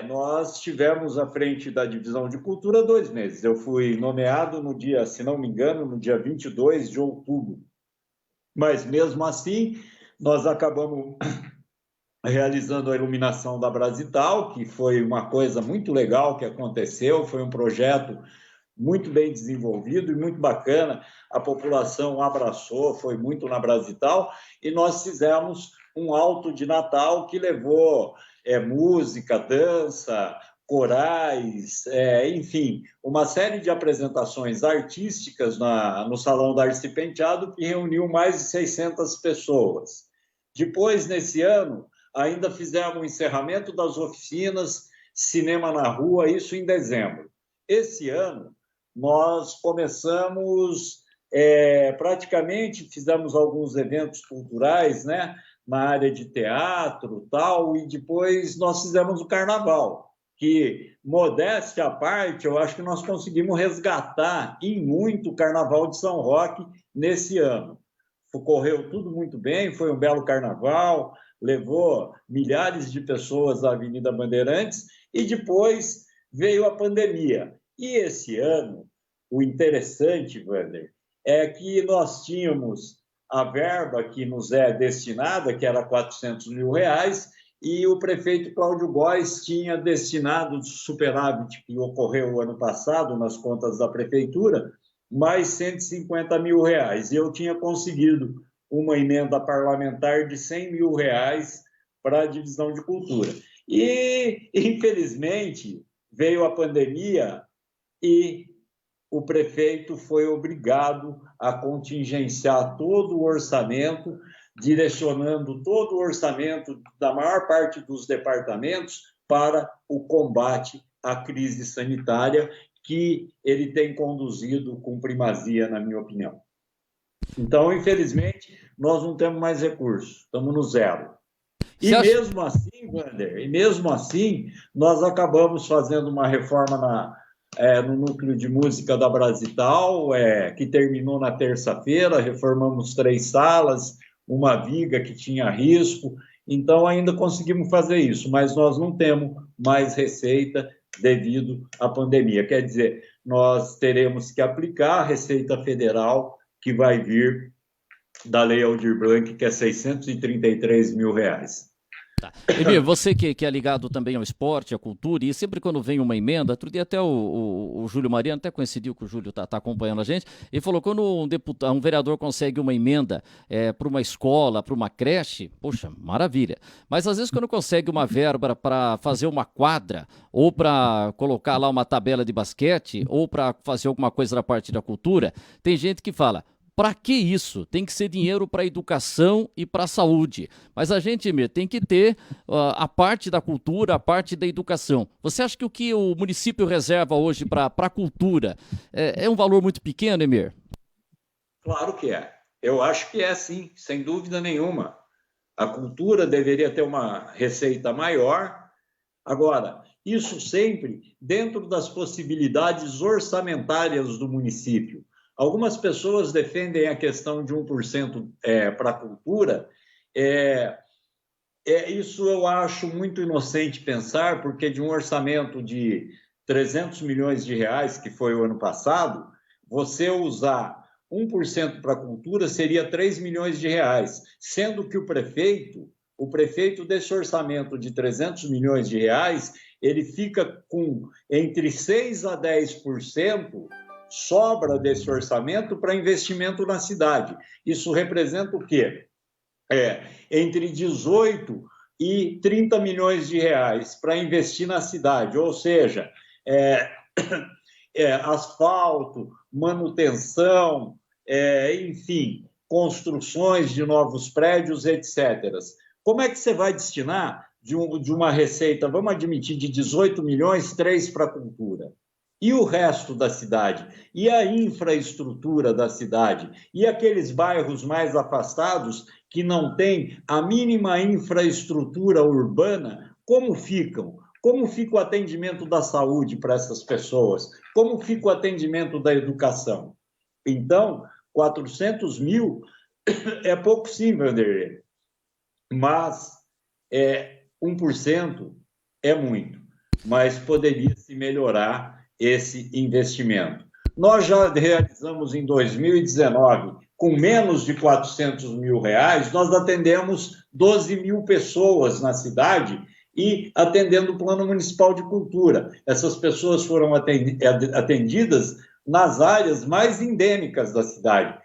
nós tivemos à frente da divisão de cultura 2 meses. Eu fui nomeado no dia, se não me engano, no dia 22 de outubro. Mas, mesmo assim, nós acabamos realizando a iluminação da Brasital, que foi uma coisa muito legal que aconteceu, foi um projeto muito bem desenvolvido e muito bacana, a população abraçou, foi muito na Brasital, e nós fizemos um alto de Natal que levou música, dança, corais, enfim, uma série de apresentações artísticas no Salão Darcy Penteado que reuniu mais de 600 pessoas. Depois, nesse ano, ainda fizemos o encerramento das oficinas Cinema na Rua, isso em dezembro. Esse ano, nós começamos, praticamente fizemos alguns eventos culturais, né, na área de teatro tal, e depois nós fizemos o carnaval, que, modéstia à parte, eu acho que nós conseguimos resgatar em muito o Carnaval de São Roque nesse ano. Correu tudo muito bem, foi um belo carnaval, levou milhares de pessoas à Avenida Bandeirantes, e depois veio a pandemia. E esse ano, o interessante, Wander, é que nós tínhamos a verba que nos é destinada, que era R$400 mil, e o prefeito Cláudio Góes tinha destinado do superávit que ocorreu o ano passado nas contas da prefeitura, mais R$150 mil. E eu tinha conseguido uma emenda parlamentar de R$100 mil para a divisão de cultura. E, infelizmente, veio a pandemia e o prefeito foi obrigado a contingenciar todo o orçamento, direcionando todo o orçamento da maior parte dos departamentos para o combate à crise sanitária, que ele tem conduzido com primazia, na minha opinião. Então, infelizmente, nós não temos mais recursos, estamos no zero. Mesmo assim, Wander, nós acabamos fazendo uma reforma no núcleo de música da Brasital, que terminou na terça-feira, reformamos 3 salas, uma viga que tinha risco, então ainda conseguimos fazer isso, mas nós não temos mais receita devido à pandemia. Quer dizer, nós teremos que aplicar a Receita Federal que vai vir da Lei Aldir Blanc, que é R$633 mil. Tá. Emílio, você que é ligado também ao esporte, à cultura, e sempre quando vem uma emenda, outro dia até o Júlio Mariano, até coincidiu que o Júlio tá acompanhando a gente, ele falou que quando um vereador consegue uma emenda para uma escola, para uma creche, poxa, maravilha. Mas às vezes quando consegue uma verba para fazer uma quadra, ou para colocar lá uma tabela de basquete, ou para fazer alguma coisa da parte da cultura, tem gente que fala: para que isso? Tem que ser dinheiro para a educação e para a saúde. Mas a gente, Emir, tem que ter a parte da cultura, a parte da educação. Você acha que o que o município reserva hoje para a cultura é um valor muito pequeno, Emir? Claro que é. Eu acho que é sim, sem dúvida nenhuma. A cultura deveria ter uma receita maior. Agora, isso sempre dentro das possibilidades orçamentárias do município. Algumas pessoas defendem a questão de 1% para a cultura. Isso eu acho muito inocente pensar, porque de um orçamento de 300 milhões de reais, que foi o ano passado, você usar 1% para a cultura seria 3 milhões de reais, sendo que o prefeito desse orçamento de 300 milhões de reais, ele fica com entre 6% a 10% sobra desse orçamento para investimento na cidade. Isso representa o quê? Entre 18 e 30 milhões de reais para investir na cidade, ou seja, asfalto, manutenção, enfim, construções de novos prédios, etc. Como é que você vai destinar de uma receita, vamos admitir, de 18 milhões, 3 para a cultura? E o resto da cidade? E a infraestrutura da cidade? E aqueles bairros mais afastados que não têm a mínima infraestrutura urbana, como ficam? Como fica o atendimento da saúde para essas pessoas? Como fica o atendimento da educação? Então, 400 mil é pouco sim, Vanderlei, mas 1% é muito, mas poderia se melhorar esse investimento. Nós já realizamos em 2019, com menos de 400 mil reais, nós atendemos 12 mil pessoas na cidade e atendendo o Plano Municipal de Cultura. Essas pessoas foram atendidas nas áreas mais endêmicas da cidade,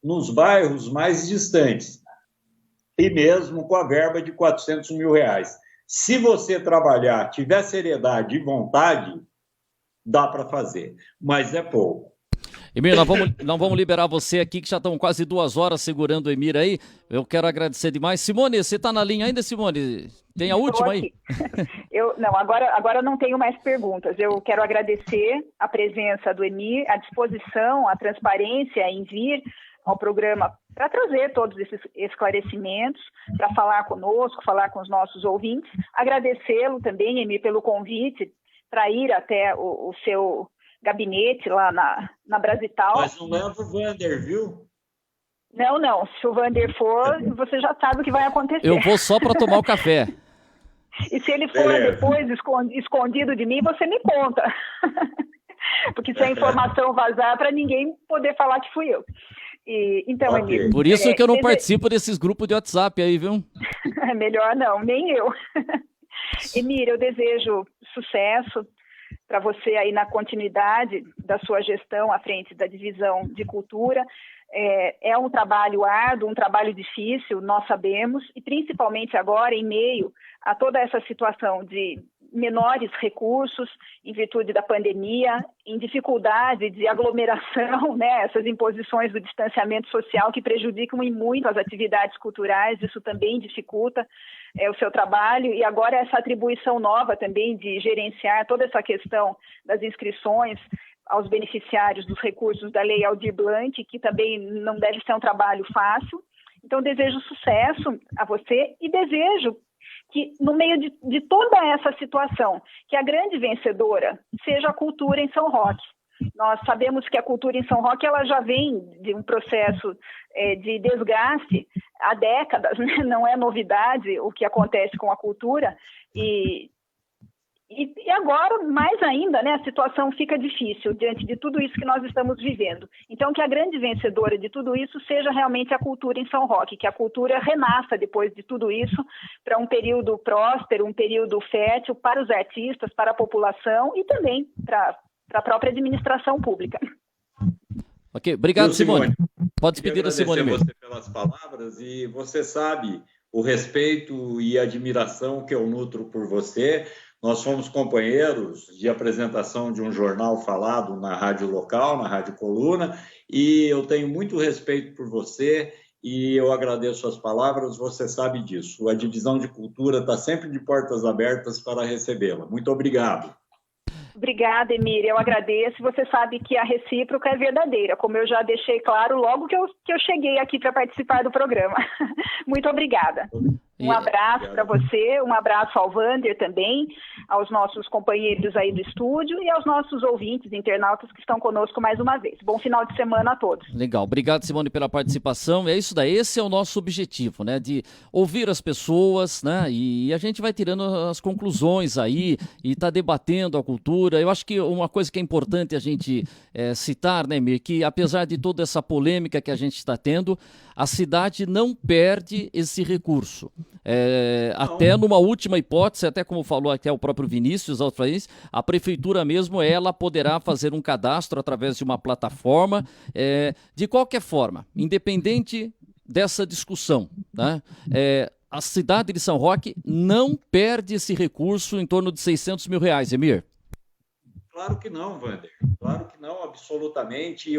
nos bairros mais distantes, e mesmo com a verba de 400 mil reais. Se você trabalhar, tiver seriedade e vontade, dá para fazer, mas é pouco. Emir, nós vamos liberar você aqui, que já estão quase 2 horas segurando o Emir aí. Eu quero agradecer demais. Simone, você está na linha ainda, Simone? Tem a última aí? Agora não tenho mais perguntas. Eu quero agradecer a presença do Emir, a disposição, a transparência em vir ao programa para trazer todos esses esclarecimentos, para falar conosco, falar com os nossos ouvintes. Agradecê-lo também, Emir, pelo convite para ir até o seu gabinete lá na Brasital. Mas não leva o Vander, viu? Não. Se o Vander for, você já sabe o que vai acontecer. Eu vou só para tomar o café. E se ele for depois escondido de mim, você me conta. Porque se a informação vazar, para ninguém poder falar que fui eu. Então, Okay. Emir, Por isso que eu não participo desses grupos de WhatsApp aí, viu? Melhor não, nem eu. Emir, eu desejo sucesso para você aí na continuidade da sua gestão à frente da divisão de cultura. É um trabalho árduo, um trabalho difícil, nós sabemos, e principalmente agora, em meio a toda essa situação de menores recursos, em virtude da pandemia, em dificuldade de aglomeração, né, essas imposições do distanciamento social que prejudicam em muito as atividades culturais, isso também dificulta o seu trabalho, e agora essa atribuição nova também de gerenciar toda essa questão das inscrições aos beneficiários dos recursos da Lei Aldir Blanc, que também não deve ser um trabalho fácil. Então, desejo sucesso a você e desejo que, no meio de toda essa situação, que a grande vencedora seja a cultura em São Roque. Nós sabemos que a cultura em São Roque ela já vem de um processo de desgaste há décadas, né? Não é novidade o que acontece com a cultura, e agora, mais ainda, né, a situação fica difícil diante de tudo isso que nós estamos vivendo. Então, que a grande vencedora de tudo isso seja realmente a cultura em São Roque, que a cultura renasça depois de tudo isso para um período próspero, um período fértil para os artistas, para a população e também para a própria administração pública. Ok, obrigado, Simone. Pode despedir da Simone mesmo. Você pelas palavras, e você sabe o respeito e a admiração que eu nutro por você. Nós fomos companheiros de apresentação de um jornal falado na rádio local, na Rádio Coluna, e eu tenho muito respeito por você e eu agradeço as palavras, você sabe disso. A Divisão de Cultura está sempre de portas abertas para recebê-la. Muito obrigado. Obrigada, Emília, eu agradeço. Você sabe que a recíproca é verdadeira, como eu já deixei claro logo que eu cheguei aqui para participar do programa. Muito obrigada. Um abraço para você, um abraço ao Wander também, aos nossos companheiros aí do estúdio e aos nossos ouvintes, internautas que estão conosco mais uma vez. Bom final de semana a todos. Legal, obrigado, Simone, pela participação. É isso daí, esse é o nosso objetivo, né? De ouvir as pessoas, né? E a gente vai tirando as conclusões aí e tá debatendo a cultura. Eu acho que uma coisa que é importante a gente citar, né, Mir, que apesar de toda essa polêmica que a gente está tendo, a cidade não perde esse recurso. Até numa última hipótese, até como falou aqui o próprio Vinícius, a prefeitura mesmo, ela poderá fazer um cadastro através de uma plataforma, de qualquer forma, independente dessa discussão, né? A cidade de São Roque não perde esse recurso em torno de R$600 mil, Emir? Claro que não, Wander. Claro que não, absolutamente. E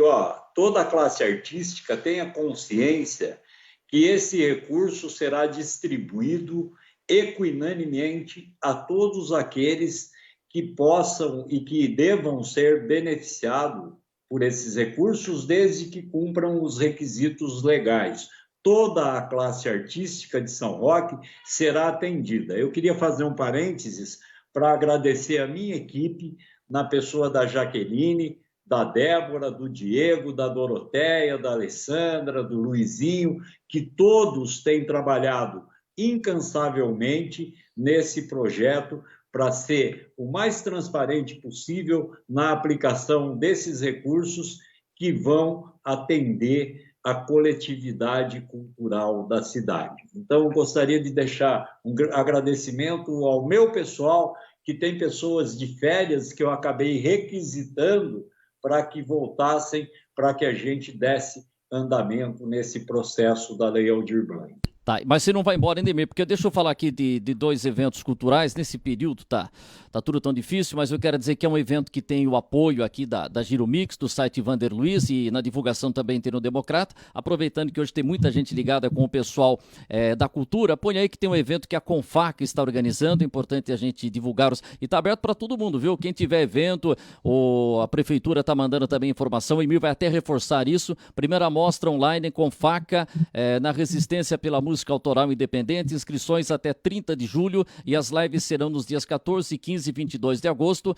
toda a classe artística tenha consciência que esse recurso será distribuído equinanemente a todos aqueles que possam e que devam ser beneficiados por esses recursos, desde que cumpram os requisitos legais. Toda a classe artística de São Roque será atendida. Eu queria fazer um parênteses para agradecer a minha equipe, na pessoa da Jaqueline, da Débora, do Diego, da Doroteia, da Alessandra, do Luizinho, que todos têm trabalhado incansavelmente nesse projeto para ser o mais transparente possível na aplicação desses recursos que vão atender a coletividade cultural da cidade. Então, eu gostaria de deixar um agradecimento ao meu pessoal, que tem pessoas de férias que eu acabei requisitando para que voltassem, para que a gente desse andamento nesse processo da Lei Aldir Blanc. Tá, mas você não vai embora ainda mesmo, porque deixa eu falar aqui de dois eventos culturais nesse período, tá tudo tão difícil, mas eu quero dizer que é um evento que tem o apoio aqui da Giro Mix, do site Wander Luiz, e na divulgação também tem no Democrata, aproveitando que hoje tem muita gente ligada com o pessoal da cultura, põe aí que tem um evento que a Confac está organizando, é importante a gente divulgar e tá aberto para todo mundo, viu? Quem tiver evento, a prefeitura tá mandando também informação, o Emir vai até reforçar isso, primeira mostra online com faca na resistência pela música autoral independente, inscrições até 30 de julho e as lives serão nos dias 14, 15 e 22 de agosto,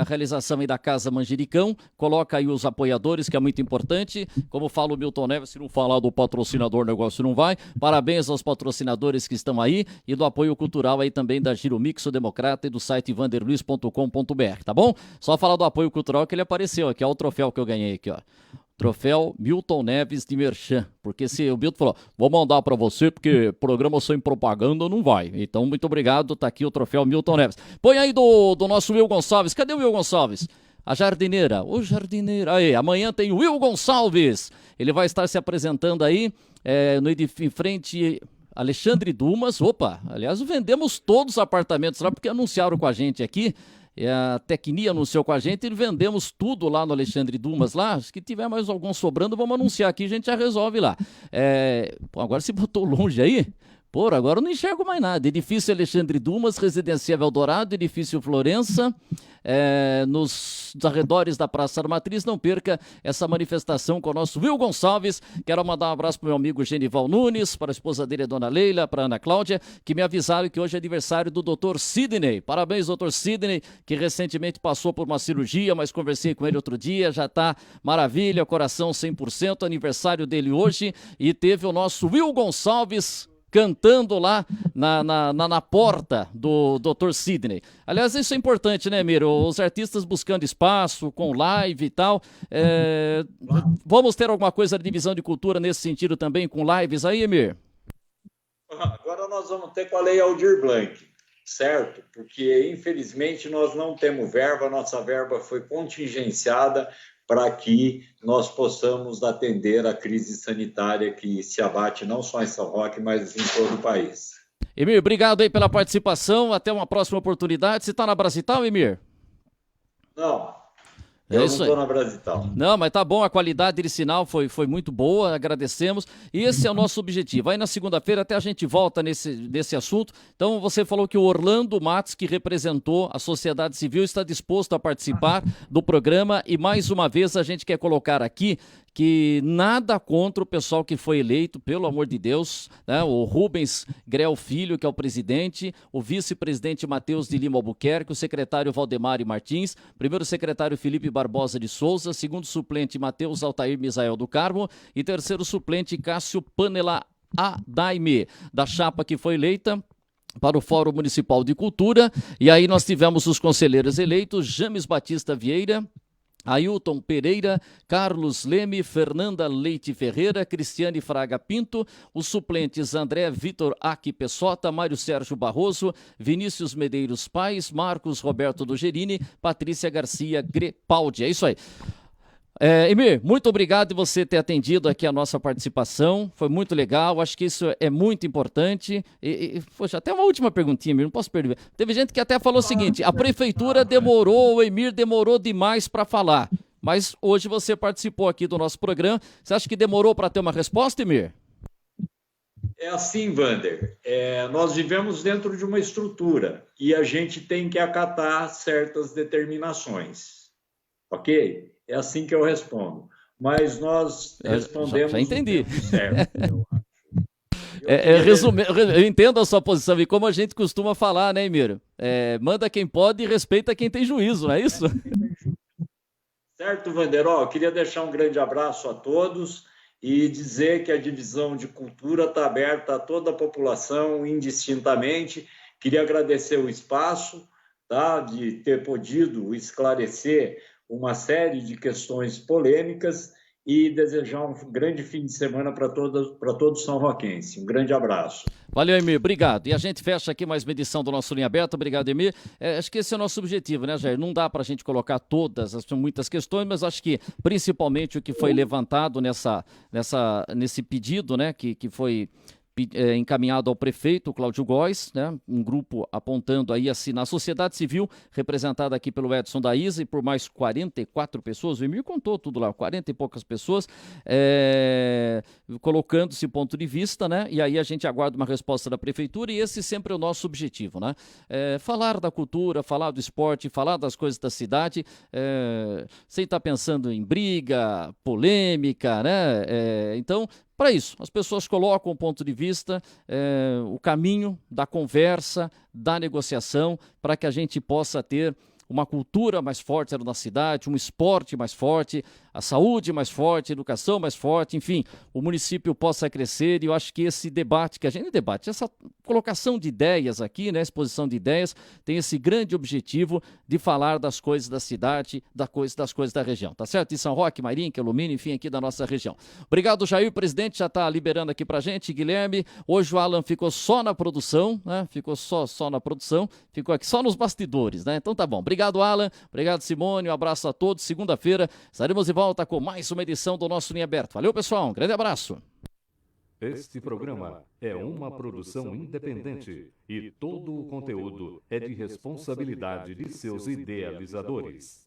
a realização aí da Casa Manjericão, coloca aí os apoiadores, que é muito importante, como fala o Milton Neves, se não falar do patrocinador, o negócio não vai, parabéns aos patrocinadores que estão aí e do apoio cultural aí também da Giro Mix, o Democrata e do site wanderluiz.com.br, tá bom? Só falar do apoio cultural que ele apareceu aqui, ó, o troféu que eu ganhei aqui, ó. Troféu Milton Neves de Merchan, porque se o Milton falou, vou mandar para você porque programa sem propaganda não vai, então muito obrigado, tá aqui o troféu Milton Neves. Põe aí do nosso Will Gonçalves, cadê o Will Gonçalves? A jardineira, aí, amanhã tem o Will Gonçalves, ele vai estar se apresentando aí no edifício em frente Alexandre Dumas, aliás vendemos todos os apartamentos lá porque anunciaram com a gente aqui, a Tecnia anunciou com a gente e vendemos tudo lá no Alexandre Dumas lá, se tiver mais algum sobrando vamos anunciar aqui, a gente já resolve lá. Agora se botou longe aí, agora eu não enxergo mais nada. Edifício Alexandre Dumas, Residencial Eldorado, Edifício Florença, nos arredores da Praça Armatriz. Não perca essa manifestação com o nosso Will Gonçalves. Quero mandar um abraço para o meu amigo Genival Nunes, para a esposa dele, a Dona Leila, para a Ana Cláudia, que me avisaram que hoje é aniversário do Dr. Sidney. Parabéns, Dr. Sidney, que recentemente passou por uma cirurgia, mas conversei com ele outro dia, já está maravilha, coração 100%, aniversário dele hoje, e teve o nosso Will Gonçalves cantando lá na porta do Dr. Sidney. Aliás, isso é importante, né, Miro? Os artistas buscando espaço, com live e tal. Vamos ter alguma coisa de divisão de cultura nesse sentido também, com lives aí, Emir? Agora nós vamos ter com a Lei Aldir Blanc, certo? Porque, infelizmente, nós não temos verba, nossa verba foi contingenciada para que nós possamos atender a crise sanitária que se abate não só em São Roque, mas em todo o país. Emir, obrigado aí pela participação, até uma próxima oportunidade. Você está na Brasital, Emir? Não, É Eu não isso aí. estou na Brasital. Não, mas tá bom, a qualidade de sinal foi muito boa, agradecemos. E esse é o nosso objetivo. Aí na segunda-feira até a gente volta nesse assunto. Então você falou que o Orlando Matos, que representou a sociedade civil, está disposto a participar do programa. E mais uma vez a gente quer colocar aqui que nada contra o pessoal que foi eleito, pelo amor de Deus, né? O Rubens Grel Filho, que é o presidente, o vice-presidente Matheus de Lima Albuquerque, o secretário Valdemari Martins, primeiro secretário Felipe Barbosa de Souza, segundo suplente Matheus Altair Misael do Carmo e terceiro suplente Cássio Panela Adaime, da chapa que foi eleita para o Fórum Municipal de Cultura. E aí nós tivemos os conselheiros eleitos, James Batista Vieira, Ailton Pereira, Carlos Leme, Fernanda Leite Ferreira, Cristiane Fraga Pinto, os suplentes André Vitor Aki Pessota, Mário Sérgio Barroso, Vinícius Medeiros Paes, Marcos Roberto Dogerini, Patrícia Garcia Grepaldi. É isso aí. Emir, muito obrigado de você ter atendido aqui a nossa participação, foi muito legal, acho que isso é muito importante. Poxa, até uma última perguntinha, Emir, não posso perder. Teve gente que até falou o seguinte: a prefeitura demorou, o Emir demorou demais para falar, mas hoje você participou aqui do nosso programa, você acha que demorou para ter uma resposta, Emir? É assim, Wander, nós vivemos dentro de uma estrutura e a gente tem que acatar certas determinações, ok? É assim que eu respondo. Mas nós respondemos já entendi. Certo, eu entendo a sua posição e como a gente costuma falar, né, Emir? Manda quem pode e respeita quem tem juízo, não é isso? Certo, Wander. Eu queria deixar um grande abraço a todos e dizer que a divisão de cultura está aberta a toda a população indistintamente. Queria agradecer o espaço, tá, de ter podido esclarecer uma série de questões polêmicas e desejar um grande fim de semana para todos São Roquense. Um grande abraço. Valeu, Emir, obrigado. E a gente fecha aqui mais uma edição do nosso Linha Aberta. Obrigado, Emir. Acho que esse é o nosso objetivo, né, Jair? Não dá para a gente colocar muitas questões, mas acho que principalmente o que foi levantado nesse pedido, né, que foi encaminhado ao prefeito Cláudio Góes, né, um grupo apontando aí assim, na sociedade civil, representada aqui pelo Edson da Isa e por mais 44 pessoas, o Emir contou tudo lá, 40 e poucas pessoas, colocando esse ponto de vista, né, e aí a gente aguarda uma resposta da prefeitura e esse sempre é o nosso objetivo, né, falar da cultura, falar do esporte, falar das coisas da cidade, sem estar pensando em briga, polêmica, né, então, para isso, as pessoas colocam o ponto de vista, o caminho da conversa, da negociação, para que a gente possa ter uma cultura mais forte na cidade, um esporte mais forte, a saúde mais forte, a educação mais forte, enfim, o município possa crescer e eu acho que esse debate que a gente debate, essa colocação de ideias aqui, né, exposição de ideias, tem esse grande objetivo de falar das coisas da cidade, das coisas da região, tá certo? Em São Roque, Marinho, Alumínio, enfim, aqui da nossa região. Obrigado, Jair, o presidente já está liberando aqui pra gente, Guilherme, hoje o Alan ficou só na produção, né, ficou só na produção, ficou aqui só nos bastidores, né, então tá bom. Obrigado, Alan, obrigado, Simone, um abraço a todos, segunda-feira estaremos de volta com mais uma edição do nosso Linha Aberta. Valeu, pessoal, um grande abraço. Este programa é uma produção independente e todo o conteúdo é de responsabilidade de seus idealizadores.